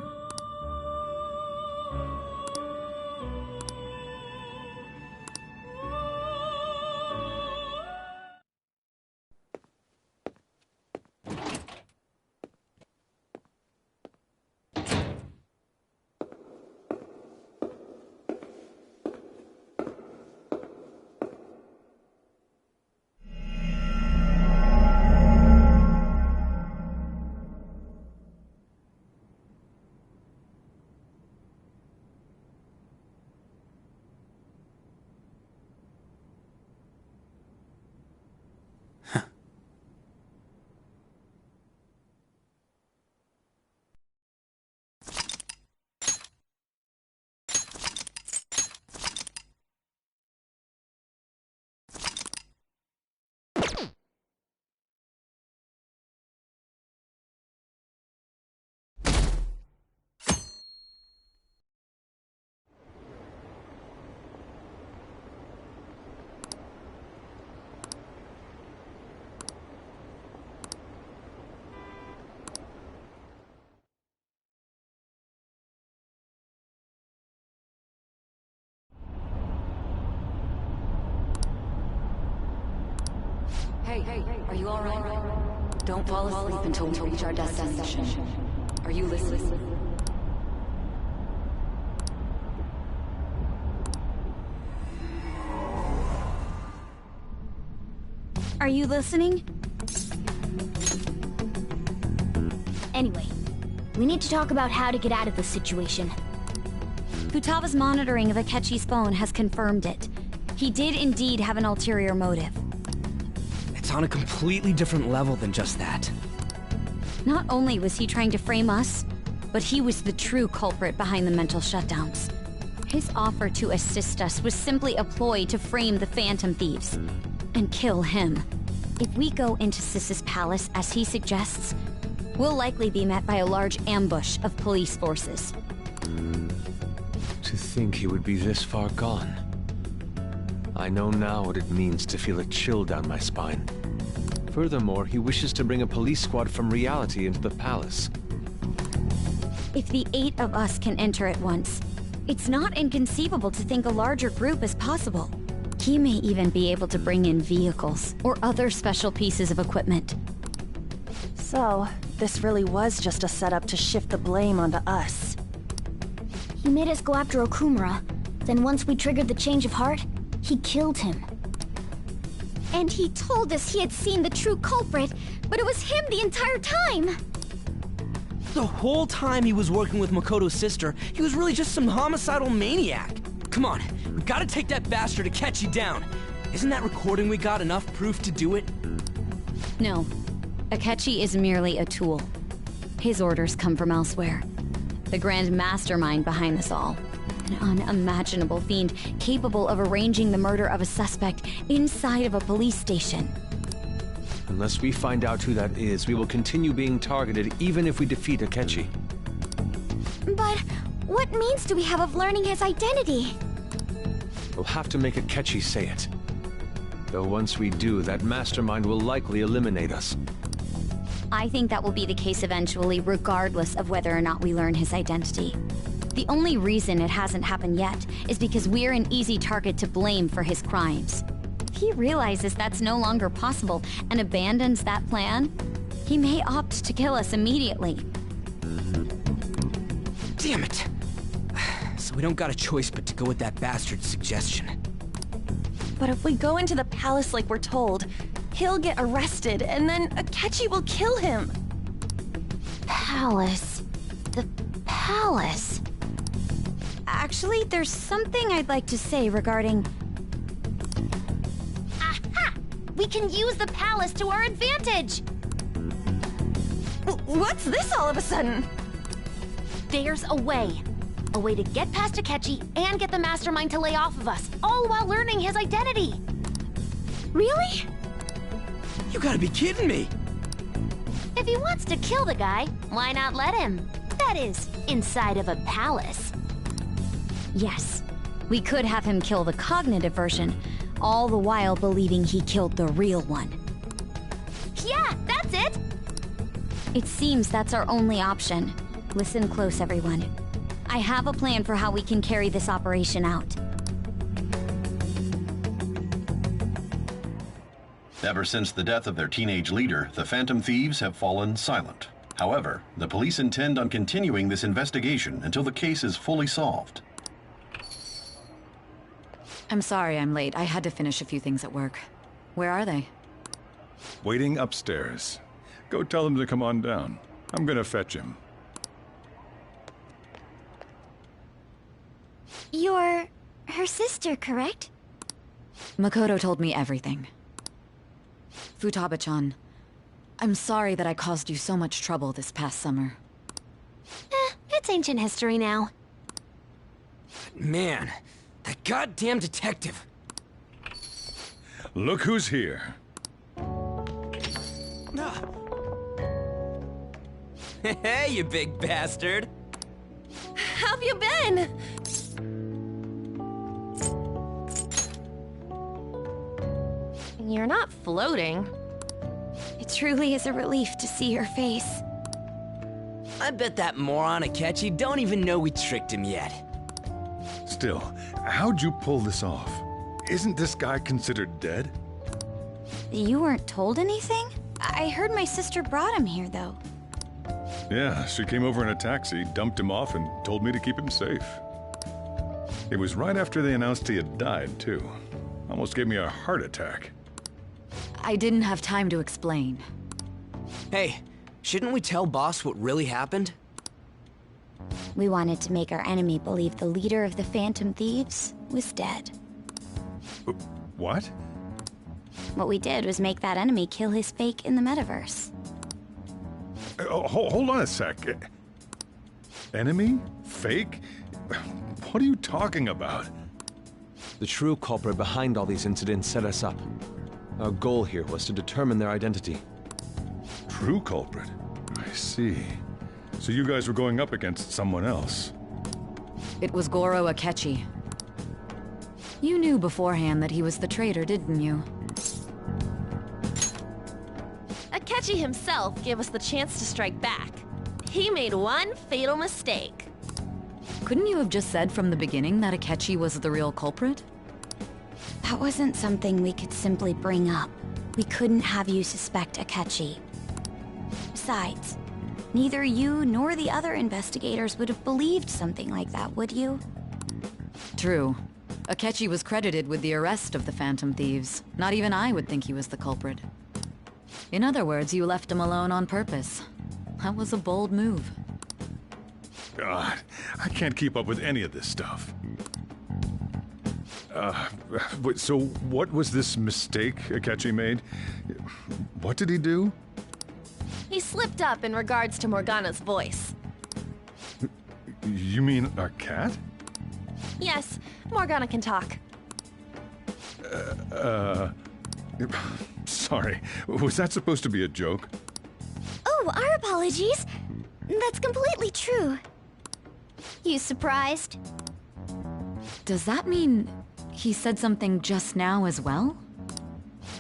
are you alright? Don't fall asleep until we reach our destination. Are you listening? Are you listening? Anyway, we need to talk about how to get out of this situation. Futaba's monitoring of Akechi's phone has confirmed it. He did indeed have an ulterior motive. It's on a completely different level than just that. Not only was he trying to frame us, but he was the true culprit behind the mental shutdowns. His offer to assist us was simply a ploy to frame the Phantom Thieves and kill him. If we go into Sis's palace as he suggests, we'll likely be met by a large ambush of police forces. To think he would be this far gone. I know now what it means to feel a chill down my spine. Furthermore, he wishes to bring a police squad from reality into the palace. If the 8 of us can enter at once, it's not inconceivable to think a larger group is possible. He may even be able to bring in vehicles or other special pieces of equipment. So, this really was just a setup to shift the blame onto us. He made us go after Okumura. Then once we triggered the change of heart, he killed him. And he told us he had seen the true culprit, but it was him the entire time! The whole time he was working with Makoto's sister, he was really just some homicidal maniac. Come on, we gotta take that bastard Akechi down. Isn't that recording we got enough proof to do it? No. Akechi is merely a tool. His orders come from elsewhere. The grand mastermind behind this all. An unimaginable fiend capable of arranging the murder of a suspect inside of a police station. Unless we find out who that is, we will continue being targeted even if we defeat Akechi. But what means do we have of learning his identity? We'll have to make Akechi say it. Though once we do, that mastermind will likely eliminate us. I think that will be the case eventually, regardless of whether or not we learn his identity. The only reason it hasn't happened yet is because we're an easy target to blame for his crimes. If he realizes that's no longer possible and abandons that plan, he may opt to kill us immediately. Damn it! So we don't got a choice but to go with that bastard's suggestion. But if we go into the palace like we're told, he'll get arrested, and then Akechi will kill him. Palace. The palace. Actually, there's something I'd like to say regarding... Aha! We can use the palace to our advantage! What's this all of a sudden? There's a way. A way to get past Akechi and get the mastermind to lay off of us, all while learning his identity. Really? You gotta be kidding me! If he wants to kill the guy, why not let him? That is, inside of a palace. Yes, we could have him kill the cognitive version, all the while believing he killed the real one. Yeah, that's it! It seems that's our only option. Listen close, everyone. I have a plan for how we can carry this operation out. Ever since the death of their teenage leader, the Phantom Thieves have fallen silent. However, the police intend on continuing this investigation until the case is fully solved. I'm sorry I'm late. I had to finish a few things at work. Where are they? Waiting upstairs. Go tell them to come on down. I'm gonna fetch him. You're her sister, correct? Makoto told me everything. Futaba-chan, I'm sorry that I caused you so much trouble this past summer. It's ancient history now. Man, that goddamn detective. Look who's here. Hey, you big bastard. How have you been? You're not floating. It truly is a relief to see your face. I bet that moron Akechi don't even know we tricked him yet. Still, how'd you pull this off? Isn't this guy considered dead? You weren't told anything? I heard my sister brought him here, though. Yeah, she came over in a taxi, dumped him off, and told me to keep him safe. It was right after they announced he had died, too. Almost gave me a heart attack. I didn't have time to explain. Hey, shouldn't we tell Boss what really happened? We wanted to make our enemy believe the leader of the Phantom Thieves was dead. What? What we did was make that enemy kill his fake in the metaverse. Hold on a sec. Enemy? Fake? What are you talking about? The true culprit behind all these incidents set us up. Our goal here was to determine their identity. True culprit? I see. So you guys were going up against someone else. It was Goro Akechi. You knew beforehand that he was the traitor, didn't you? Akechi himself gave us the chance to strike back. He made one fatal mistake. Couldn't you have just said from the beginning that Akechi was the real culprit? That wasn't something we could simply bring up. We couldn't have you suspect Akechi. Besides, neither you nor the other investigators would have believed something like that, would you? True. Akechi was credited with the arrest of the Phantom Thieves. Not even I would think he was the culprit. In other words, you left him alone on purpose. That was a bold move. God, I can't keep up with any of this stuff. So what was this mistake Akechi made? What did he do? He slipped up in regards to Morgana's voice. You mean a cat? Yes, Morgana can talk. Sorry. Was that supposed to be a joke? Oh, our apologies. That's completely true. You surprised? Does that mean he said something just now as well?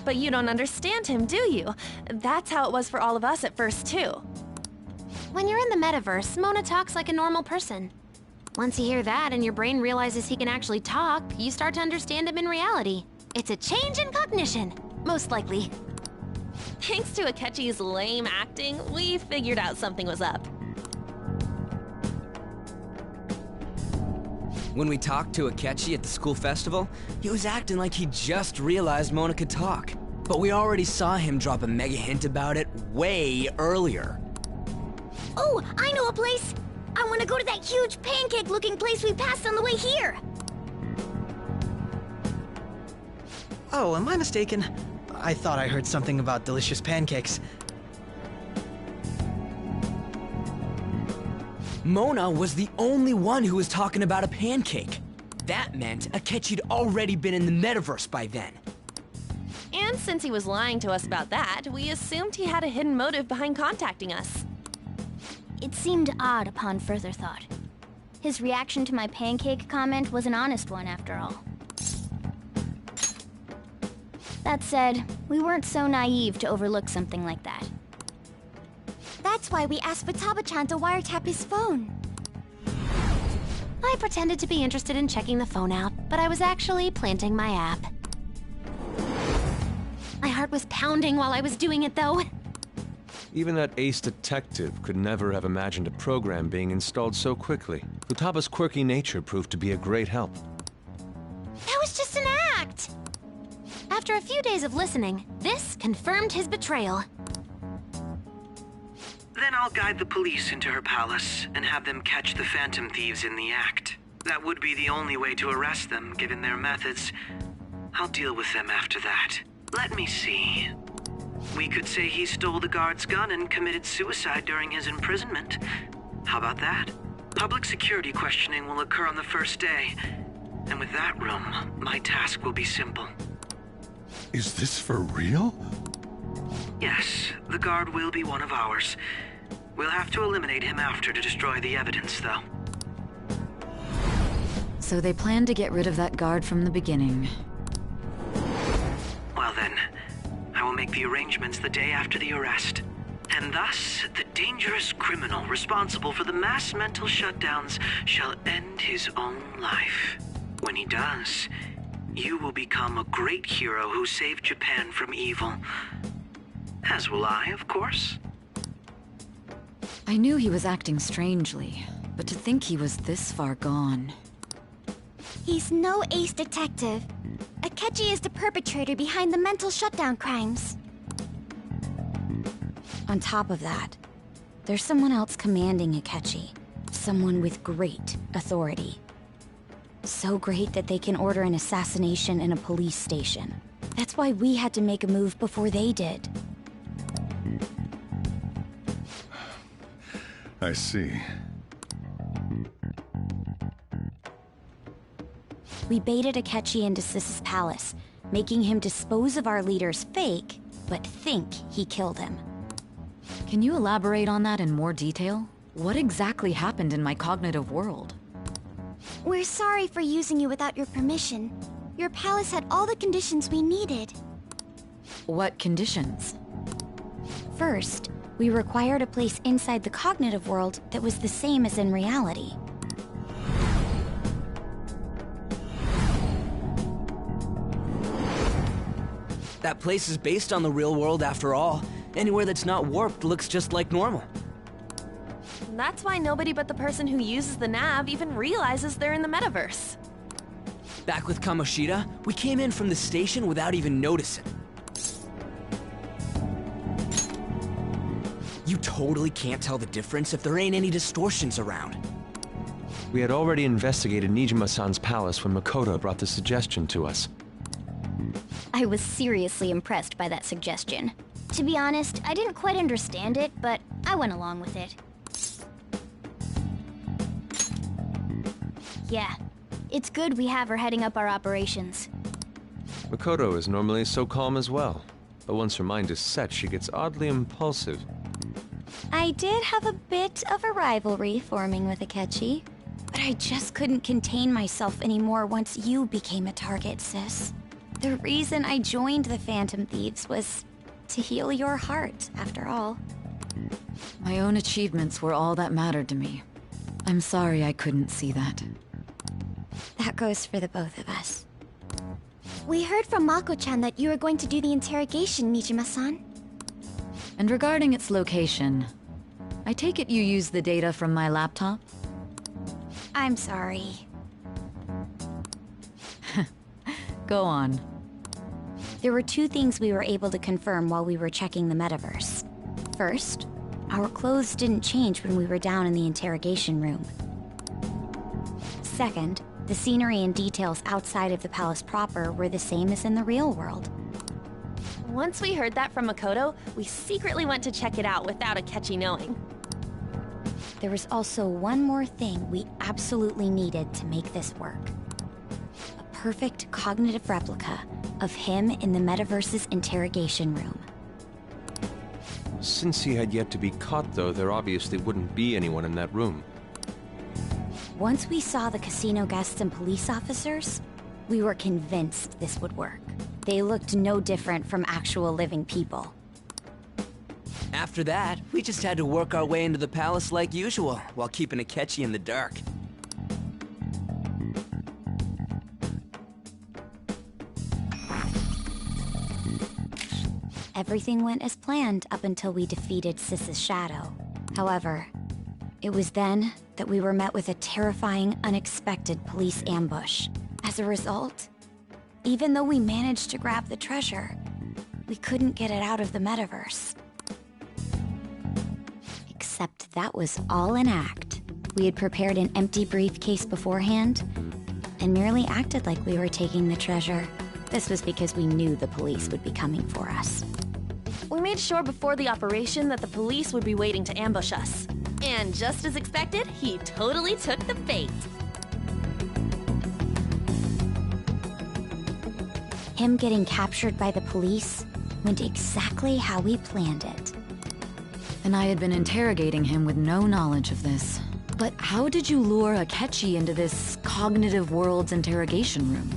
But you don't understand him, do you? That's how it was for all of us at first, too. When you're in the metaverse, Mona talks like a normal person. Once you hear that and your brain realizes he can actually talk, you start to understand him in reality. It's a change in cognition, most likely. Thanks to Akechi's lame acting, we figured out something was up. When we talked to Akechi at the school festival, he was acting like he just realized Mona could talk. But we already saw him drop a mega hint about it way earlier. Oh, I know a place! I want to go to that huge pancake-looking place we passed on the way here! Oh, am I mistaken? I thought I heard something about delicious pancakes. Mona was the only one who was talking about a pancake. That meant Akechi'd already been in the metaverse by then. And since he was lying to us about that, we assumed he had a hidden motive behind contacting us. It seemed odd upon further thought. His reaction to my pancake comment was an honest one, after all. That said, we weren't so naive to overlook something like that. That's why we asked Futaba-chan to wiretap his phone. I pretended to be interested in checking the phone out, but I was actually planting my app. My heart was pounding while I was doing it, though. Even that ace detective could never have imagined a program being installed so quickly. Futaba's quirky nature proved to be a great help. That was just an act! After a few days of listening, this confirmed his betrayal. Then I'll guide the police into her palace and have them catch the Phantom Thieves in the act. That would be the only way to arrest them, given their methods. I'll deal with them after that. Let me see. We could say he stole the guard's gun and committed suicide during his imprisonment. How about that? Public security questioning will occur on the first day. And with that room, my task will be simple. Is this for real? Yes, the guard will be one of ours. We'll have to eliminate him after to destroy the evidence, though. So they planned to get rid of that guard from the beginning. Well then, I will make the arrangements the day after the arrest. And thus, the dangerous criminal responsible for the mass mental shutdowns shall end his own life. When he does, you will become a great hero who saved Japan from evil. As will I, of course. I knew he was acting strangely, but to think he was this far gone. He's no ace detective. Akechi is the perpetrator behind the mental shutdown crimes. On top of that, there's someone else commanding Akechi. Someone with great authority. So great that they can order an assassination in a police station. That's why we had to make a move before they did. I see. We baited Akechi into Sis's palace, making him dispose of our leader's fake, but think he killed him. Can you elaborate on that in more detail? What exactly happened in my cognitive world? We're sorry for using you without your permission. Your palace had all the conditions we needed. What conditions? First, we required a place inside the cognitive world that was the same as in reality. That place is based on the real world after all. Anywhere that's not warped looks just like normal. That's why nobody but the person who uses the nav even realizes they're in the metaverse. Back with Kamoshida, we came in from the station without even noticing. You totally can't tell the difference if there ain't any distortions around. We had already investigated Nijima-san's palace when Makoto brought the suggestion to us. I was seriously impressed by that suggestion. To be honest, I didn't quite understand it, but I went along with it. Yeah, it's good we have her heading up our operations. Makoto is normally so calm as well, but once her mind is set, she gets oddly impulsive. I did have a bit of a rivalry forming with Akechi, but I just couldn't contain myself anymore once you became a target, sis. The reason I joined the Phantom Thieves was to heal your heart, after all. My own achievements were all that mattered to me. I'm sorry I couldn't see that. That goes for the both of us. We heard from Mako-chan that you were going to do the interrogation, Nijima-san. And regarding its location, I take it you used the data from my laptop? I'm sorry. Go on. There were two things we were able to confirm while we were checking the metaverse. First, our clothes didn't change when we were down in the interrogation room. Second, the scenery and details outside of the palace proper were the same as in the real world. Once we heard that from Makoto, we secretly went to check it out without Akechi knowing. There was also one more thing we absolutely needed to make this work. A perfect cognitive replica of him in the metaverse's interrogation room. Since he had yet to be caught, though, there obviously wouldn't be anyone in that room. Once we saw the casino guests and police officers, we were convinced this would work. They looked no different from actual living people. After that, we just had to work our way into the palace like usual, while keeping Akechi in the dark. Everything went as planned up until we defeated Sis's shadow. However, it was then that we were met with a terrifying, unexpected police ambush. As a result, even though we managed to grab the treasure, we couldn't get it out of the metaverse. Except that was all an act. We had prepared an empty briefcase beforehand, and merely acted like we were taking the treasure. This was because we knew the police would be coming for us. We made sure before the operation that the police would be waiting to ambush us. And just as expected, he totally took the bait. Him getting captured by the police went exactly how we planned it. And I had been interrogating him with no knowledge of this. But how did you lure Akechi into this cognitive world's interrogation room?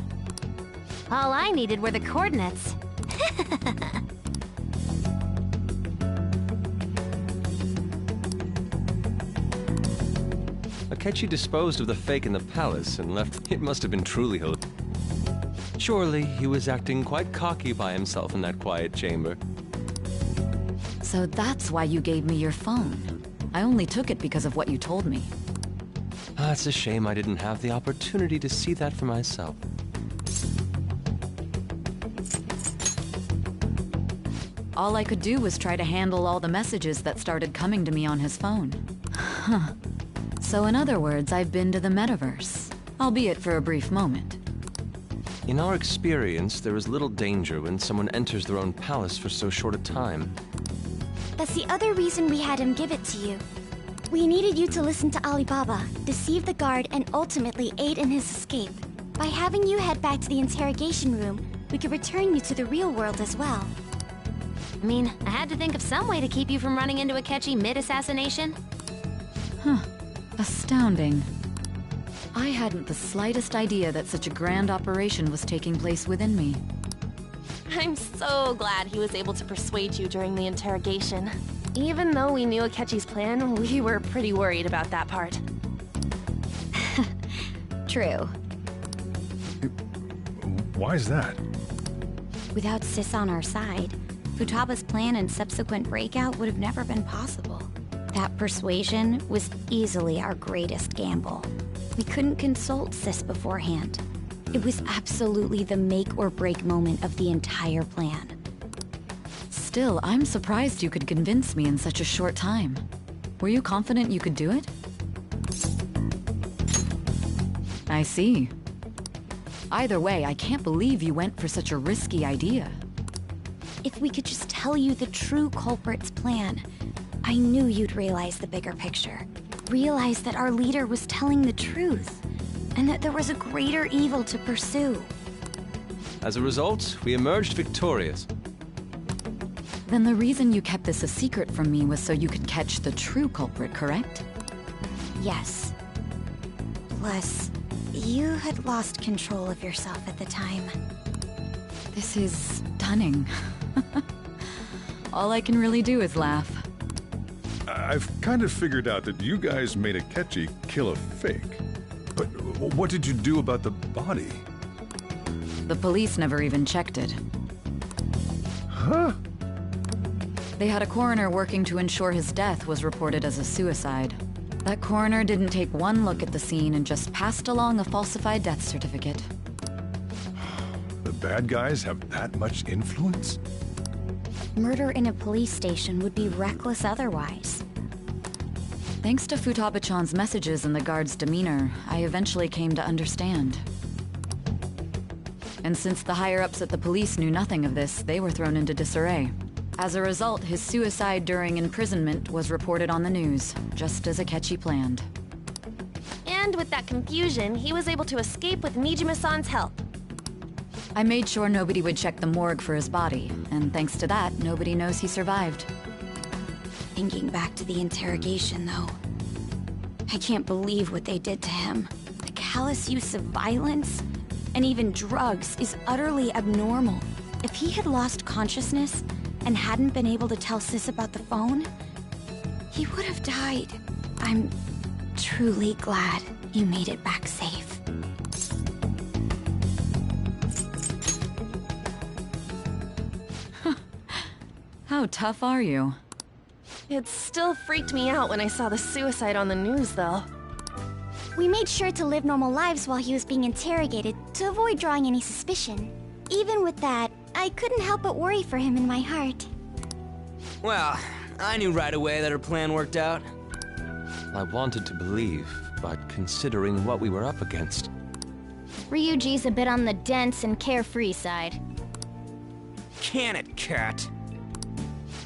All I needed were the coordinates. Akechi disposed of the fake in the palace and left. It must have been truly hilarious. Surely he was acting quite cocky by himself in that quiet chamber. So that's why you gave me your phone. I only took it because of what you told me. It's a shame I didn't have the opportunity to see that for myself. All I could do was try to handle all the messages that started coming to me on his phone. Huh. So in other words, I've been to the metaverse, albeit for a brief moment. In our experience, there is little danger when someone enters their own palace for so short a time. That's the other reason we had him give it to you. We needed you to listen to Alibaba, deceive the guard, and ultimately aid in his escape. By having you head back to the interrogation room, we could return you to the real world as well. I mean, I had to think of some way to keep you from running into Akechi mid-assassination. Huh. Astounding. I hadn't the slightest idea that such a grand operation was taking place within me. I'm so glad he was able to persuade you during the interrogation. Even though we knew Akechi's plan, we were pretty worried about that part. True. Why's that? Without Sis on our side, Futaba's plan and subsequent breakout would have never been possible. That persuasion was easily our greatest gamble. We couldn't consult Sis beforehand. It was absolutely the make or break moment of the entire plan. Still, I'm surprised you could convince me in such a short time. Were you confident you could do it? I see. Either way, I can't believe you went for such a risky idea. If we could just tell you the true culprit's plan, I knew you'd realize the bigger picture. Realize that our leader was telling the truth, and that there was a greater evil to pursue. As a result, we emerged victorious. Then the reason you kept this a secret from me was so you could catch the true culprit, correct? Yes. Plus, you had lost control of yourself at the time. This is stunning. All I can really do is laugh. I've kind of figured out that you guys made Akechi kill a fake. But what did you do about the body? The police never even checked it. Huh? They had a coroner working to ensure his death was reported as a suicide. That coroner didn't take one look at the scene and just passed along a falsified death certificate. The bad guys have that much influence? Murder in a police station would be reckless otherwise. Thanks to Futaba-chan's messages and the guard's demeanor, I eventually came to understand. And since the higher-ups at the police knew nothing of this, they were thrown into disarray. As a result, his suicide during imprisonment was reported on the news, just as Akechi planned. And with that confusion, he was able to escape with Nijima-san's help. I made sure nobody would check the morgue for his body, and thanks to that, nobody knows he survived. Thinking back to the interrogation, though, I can't believe what they did to him. The callous use of violence, and even drugs, is utterly abnormal. If he had lost consciousness and hadn't been able to tell Sis about the phone, he would have died. I'm truly glad you made it back safe. How tough are you? It still freaked me out when I saw the suicide on the news, though. We made sure to live normal lives while he was being interrogated to avoid drawing any suspicion. Even with that, I couldn't help but worry for him in my heart. Well, I knew right away that her plan worked out. I wanted to believe, but considering what we were up against... Ryuji's a bit on the dense and carefree side. Can it, cat?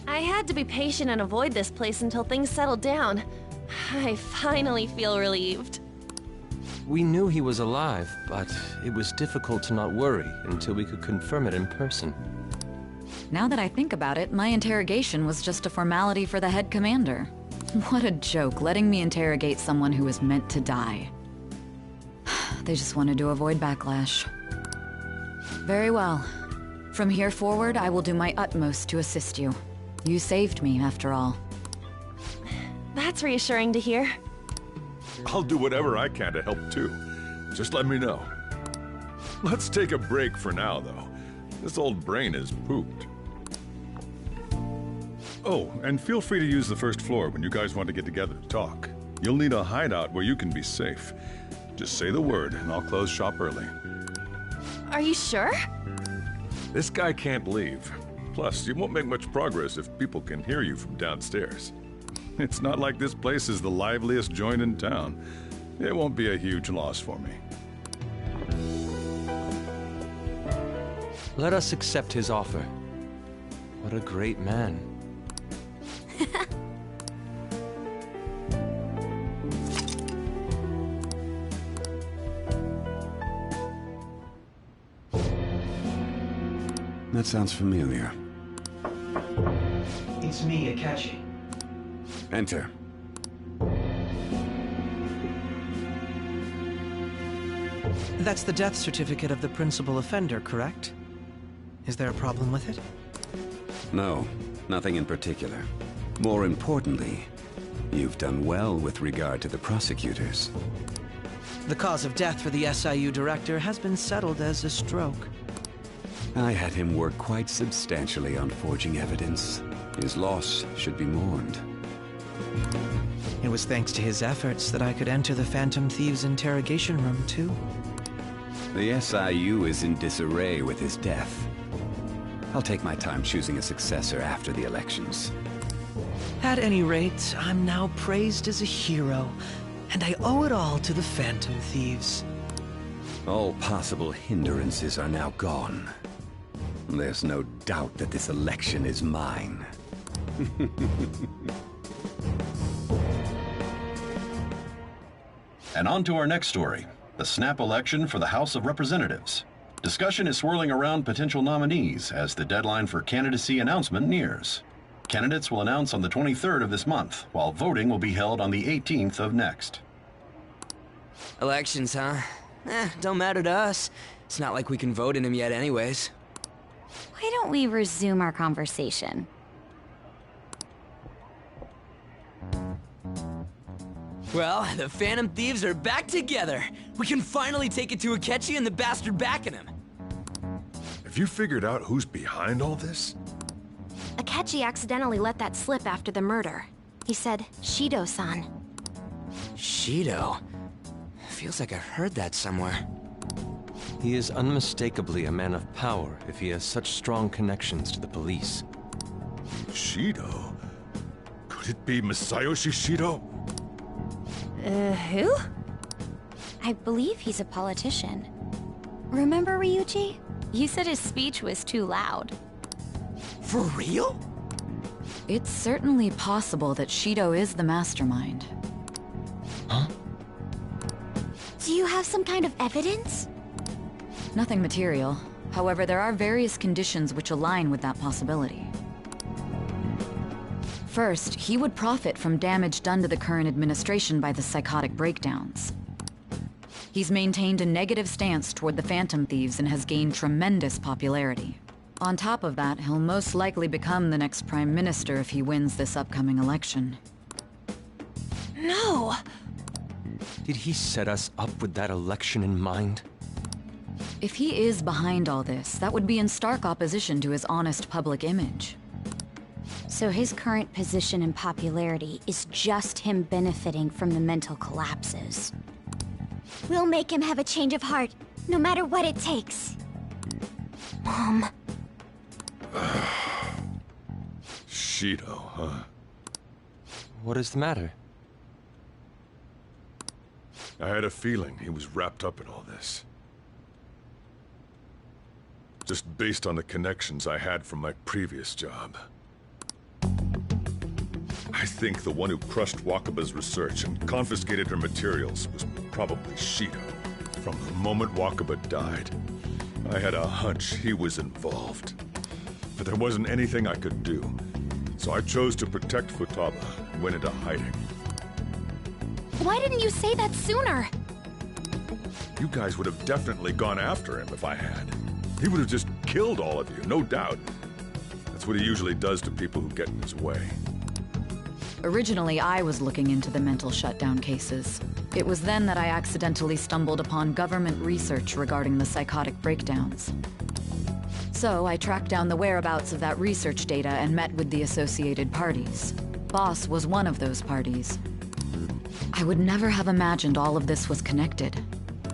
I had to be patient and avoid this place until things settled down. I finally feel relieved. We knew he was alive, but it was difficult to not worry until we could confirm it in person. Now that I think about it, my interrogation was just a formality for the head commander. What a joke, letting me interrogate someone who was meant to die. They just wanted to avoid backlash. Very well. From here forward, I will do my utmost to assist you. You saved me, after all. That's reassuring to hear. I'll do whatever I can to help too. Just let me know. Let's take a break for now, though. This old brain is pooped. Oh, and feel free to use the first floor when you guys want to get together to talk. You'll need a hideout where you can be safe. Just say the word, and I'll close shop early. Are you sure? This guy can't leave. Plus, you won't make much progress if people can hear you from downstairs. It's not like this place is the liveliest joint in town. It won't be a huge loss for me. Let us accept his offer. What a great man. That sounds familiar. It's me, Akechi. Enter. That's the death certificate of the principal offender, correct? Is there a problem with it? No, nothing in particular. More importantly, you've done well with regard to the prosecutors. The cause of death for the SIU director has been settled as a stroke. I had him work quite substantially on forging evidence. His loss should be mourned. It was thanks to his efforts that I could enter the Phantom Thieves' interrogation room, too. The SIU is in disarray with his death. I'll take my time choosing a successor after the elections. At any rate, I'm now praised as a hero, and I owe it all to the Phantom Thieves. All possible hindrances are now gone. There's no doubt that this election is mine. And on to our next story, the snap election for the House of Representatives. Discussion is swirling around potential nominees as the deadline for candidacy announcement nears. Candidates will announce on the 23rd of this month, while voting will be held on the 18th of next. Elections, huh? Don't matter to us. It's not like we can vote in them yet anyways. Why don't we resume our conversation? Well, the Phantom Thieves are back together. We can finally take it to Akechi and the bastard backing him. Have you figured out who's behind all this? Akechi accidentally let that slip after the murder. He said, Shido-san. Shido? Feels like I've heard that somewhere. He is unmistakably a man of power if he has such strong connections to the police. Shido? Could it be Masayoshi Shido? Who? I believe he's a politician. Remember, Ryuji? You said his speech was too loud. For real? It's certainly possible that Shido is the mastermind. Huh? Do you have some kind of evidence? Nothing material. However, there are various conditions which align with that possibility. First, he would profit from damage done to the current administration by the psychotic breakdowns. He's maintained a negative stance toward the Phantom Thieves and has gained tremendous popularity. On top of that, he'll most likely become the next Prime Minister if he wins this upcoming election. No! Did he set us up with that election in mind? If he is behind all this, that would be in stark opposition to his honest public image. So his current position and popularity is just him benefiting from the mental collapses. We'll make him have a change of heart, no matter what it takes. Mom. Shido, huh? What is the matter? I had a feeling he was wrapped up in all this. Just based on the connections I had from my previous job. I think the one who crushed Wakaba's research and confiscated her materials was probably Shido. From the moment Wakaba died, I had a hunch he was involved. But there wasn't anything I could do, so I chose to protect Futaba and went into hiding. Why didn't you say that sooner? You guys would have definitely gone after him if I had. He would have just killed all of you, no doubt. That's what he usually does to people who get in his way. Originally, I was looking into the mental shutdown cases. It was then that I accidentally stumbled upon government research regarding the psychotic breakdowns. So I tracked down the whereabouts of that research data and met with the associated parties. Boss was one of those parties. I would never have imagined all of this was connected.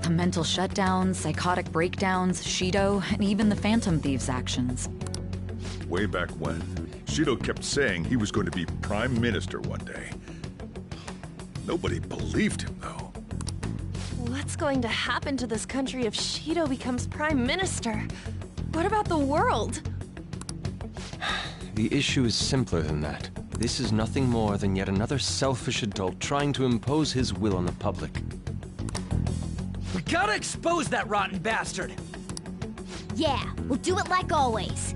The mental shutdowns, psychotic breakdowns, Shido, and even the Phantom Thieves' actions. Way back when, Shido kept saying he was going to be Prime Minister one day. Nobody believed him, though. What's going to happen to this country if Shido becomes Prime Minister? What about the world? The issue is simpler than that. This is nothing more than yet another selfish adult trying to impose his will on the public. We gotta expose that rotten bastard! Yeah, we'll do it like always.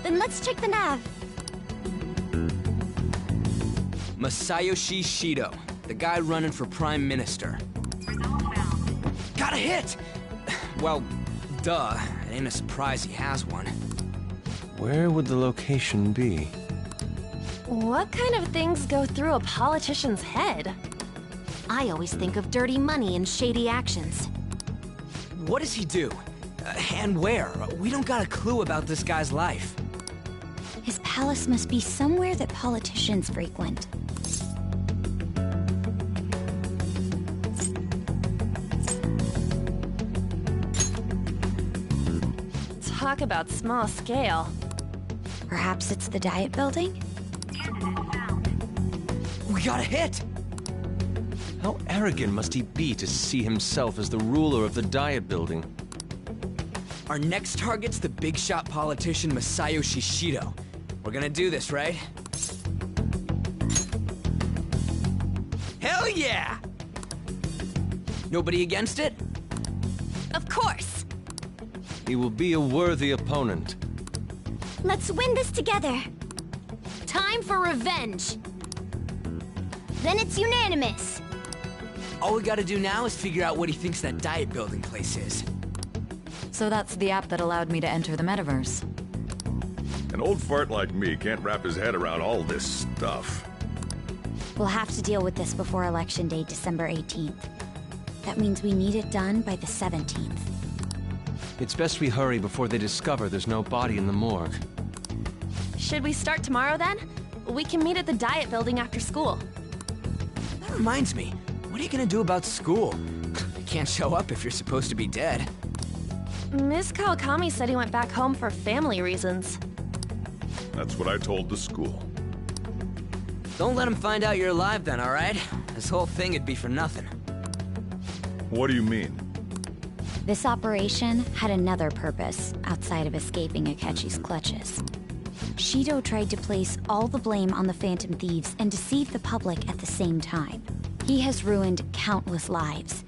Then let's check the nav. Masayoshi Shido, the guy running for Prime Minister. Got a hit! Well, duh. It ain't a surprise he has one. Where would the location be? What kind of things go through a politician's head? I always think of dirty money and shady actions. What does he do? And where? We don't got a clue about this guy's life. His palace must be somewhere that politicians frequent. Talk about small scale. Perhaps it's the Diet Building? We got a hit! How arrogant must he be to see himself as the ruler of the Diet Building? Our next target's the big shot politician Masayoshi Shido. We're gonna do this, right? Hell yeah! Nobody against it? Of course! He will be a worthy opponent. Let's win this together. Time for revenge. Then it's unanimous. All we gotta do now is figure out what he thinks that Diet Building place is. So that's the app that allowed me to enter the metaverse. An old fart like me can't wrap his head around all this stuff. We'll have to deal with this before Election Day, December 18th. That means we need it done by the 17th. It's best we hurry before they discover there's no body in the morgue. Should we start tomorrow then? We can meet at the Diet Building after school. That reminds me, what are you gonna do about school? You can't show up if you're supposed to be dead. Miss Kawakami said he went back home for family reasons. That's what I told the school. Don't let him find out you're alive then, alright? This whole thing would be for nothing. What do you mean? This operation had another purpose outside of escaping Akechi's clutches. Shido tried to place all the blame on the Phantom Thieves and deceive the public at the same time. He has ruined countless lives,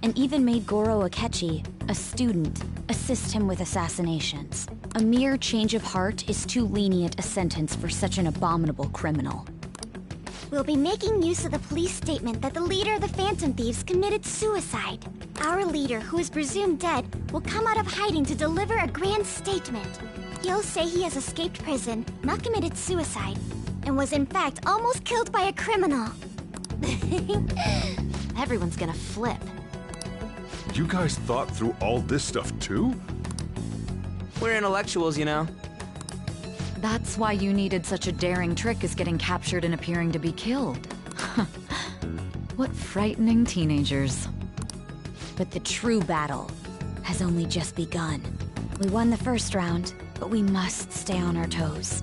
and even made Goro Akechi, a student, assist him with assassinations. A mere change of heart is too lenient a sentence for such an abominable criminal. We'll be making use of the police statement that the leader of the Phantom Thieves committed suicide. Our leader, who is presumed dead, will come out of hiding to deliver a grand statement. He'll say he has escaped prison, not committed suicide, and was in fact almost killed by a criminal. Everyone's gonna flip. You guys thought through all this stuff too? We're intellectuals, you know. That's why you needed such a daring trick as getting captured and appearing to be killed. What frightening teenagers. But the true battle has only just begun. We won the first round, but we must stay on our toes.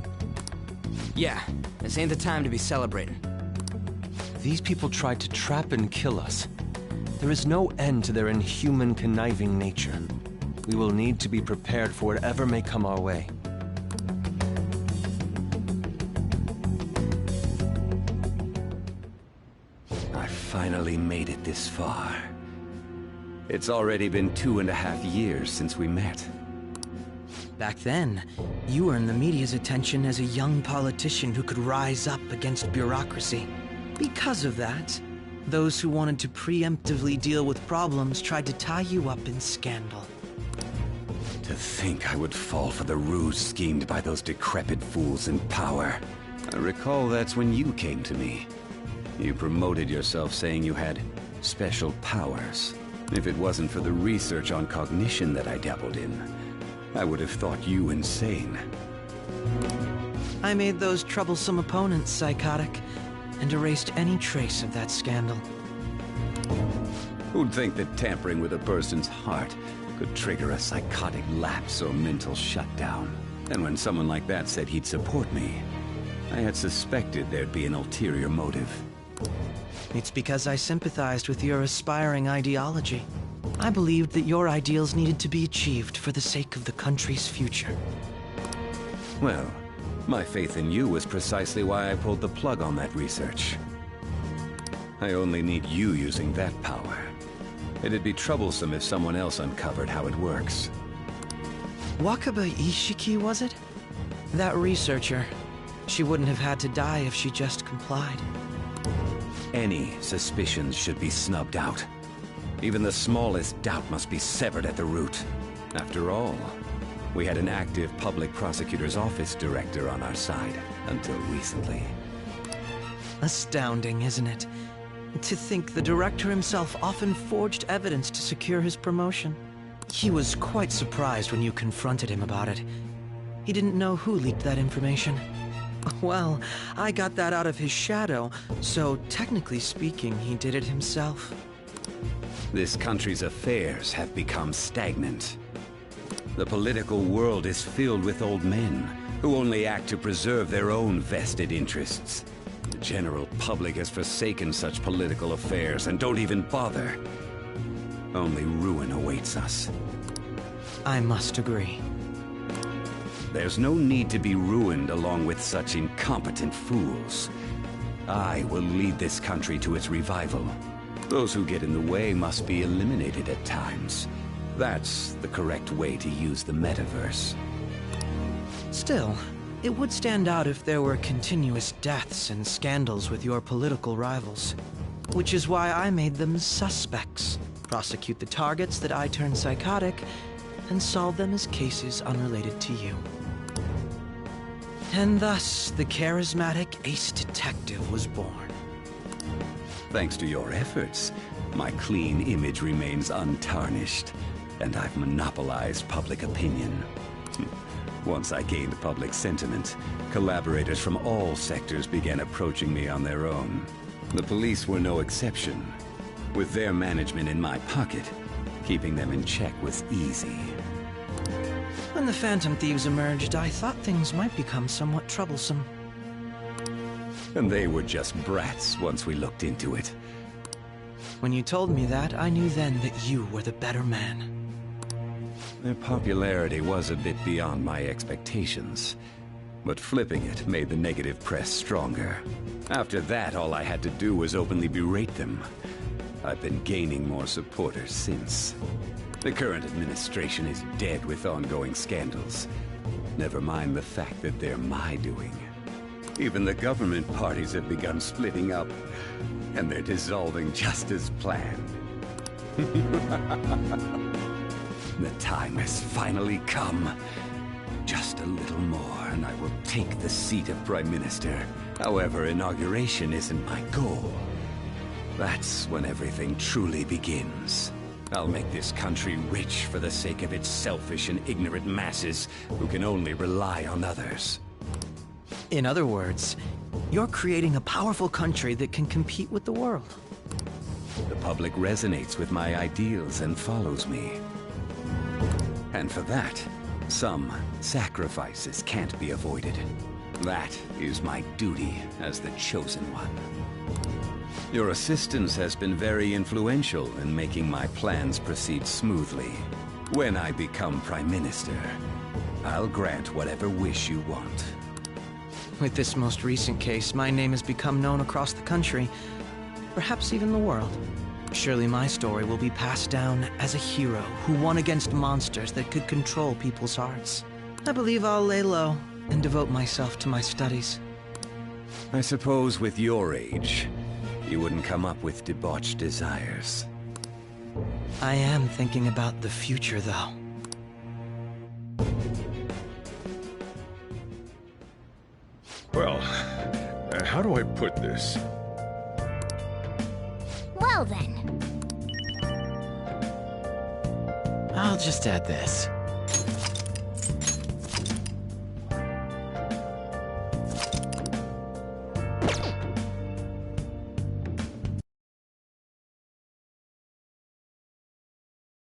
Yeah, this ain't the time to be celebrating. These people tried to trap and kill us. There is no end to their inhuman, conniving nature. We will need to be prepared for whatever may come our way. I finally made it this far. It's already been 2.5 years since we met. Back then, you earned the media's attention as a young politician who could rise up against bureaucracy. Because of that, those who wanted to preemptively deal with problems tried to tie you up in scandal. To think I would fall for the ruse schemed by those decrepit fools in power. I recall that's when you came to me. You promoted yourself saying you had special powers. If it wasn't for the research on cognition that I dabbled in, I would have thought you insane. I made those troublesome opponents psychotic, and erased any trace of that scandal. Who'd think that tampering with a person's heart could trigger a psychotic lapse or mental shutdown? And when someone like that said he'd support me, I had suspected there'd be an ulterior motive. It's because I sympathized with your aspiring ideology. I believed that your ideals needed to be achieved for the sake of the country's future. Well, my faith in you was precisely why I pulled the plug on that research. I only need you using that power. It'd be troublesome if someone else uncovered how it works. Wakaba Ishiki, was it? That researcher. She wouldn't have had to die if she just complied. Any suspicions should be snubbed out. Even the smallest doubt must be severed at the root. After all, we had an active public prosecutor's office director on our side until recently. Astounding, isn't it? To think the director himself often forged evidence to secure his promotion. He was quite surprised when you confronted him about it. He didn't know who leaked that information. Well, I got that out of his shadow, so technically speaking, he did it himself. This country's affairs have become stagnant. The political world is filled with old men who only act to preserve their own vested interests. The general public has forsaken such political affairs and don't even bother. Only ruin awaits us. I must agree. There's no need to be ruined along with such incompetent fools. I will lead this country to its revival. Those who get in the way must be eliminated at times. That's the correct way to use the metaverse. Still, it would stand out if there were continuous deaths and scandals with your political rivals. Which is why I made them suspects. Prosecute the targets that I turn psychotic, and solve them as cases unrelated to you. And thus, the charismatic ace detective was born. Thanks to your efforts, my clean image remains untarnished, and I've monopolized public opinion. Once I gained public sentiment, collaborators from all sectors began approaching me on their own. The police were no exception. With their management in my pocket, keeping them in check was easy. When the Phantom Thieves emerged, I thought things might become somewhat troublesome. And they were just brats once we looked into it. When you told me that, I knew then that you were the better man. Their popularity was a bit beyond my expectations, but flipping it made the negative press stronger. After that, all I had to do was openly berate them. I've been gaining more supporters since. The current administration is dead with ongoing scandals. Never mind the fact that they're my doing. Even the government parties have begun splitting up, and they're dissolving just as planned. The time has finally come. Just a little more, and I will take the seat of Prime Minister. However, inauguration isn't my goal. That's when everything truly begins. I'll make this country rich for the sake of its selfish and ignorant masses who can only rely on others. In other words, you're creating a powerful country that can compete with the world. The public resonates with my ideals and follows me. And for that, some sacrifices can't be avoided. That is my duty as the Chosen One. Your assistance has been very influential in making my plans proceed smoothly. When I become Prime Minister, I'll grant whatever wish you want. With this most recent case, my name has become known across the country, perhaps even the world. Surely my story will be passed down as a hero who won against monsters that could control people's hearts. I believe I'll lay low and devote myself to my studies. I suppose with your age, you wouldn't come up with debauched desires. I am thinking about the future, though. Well, how do I put this? Whoa! Well then. I'll just add this.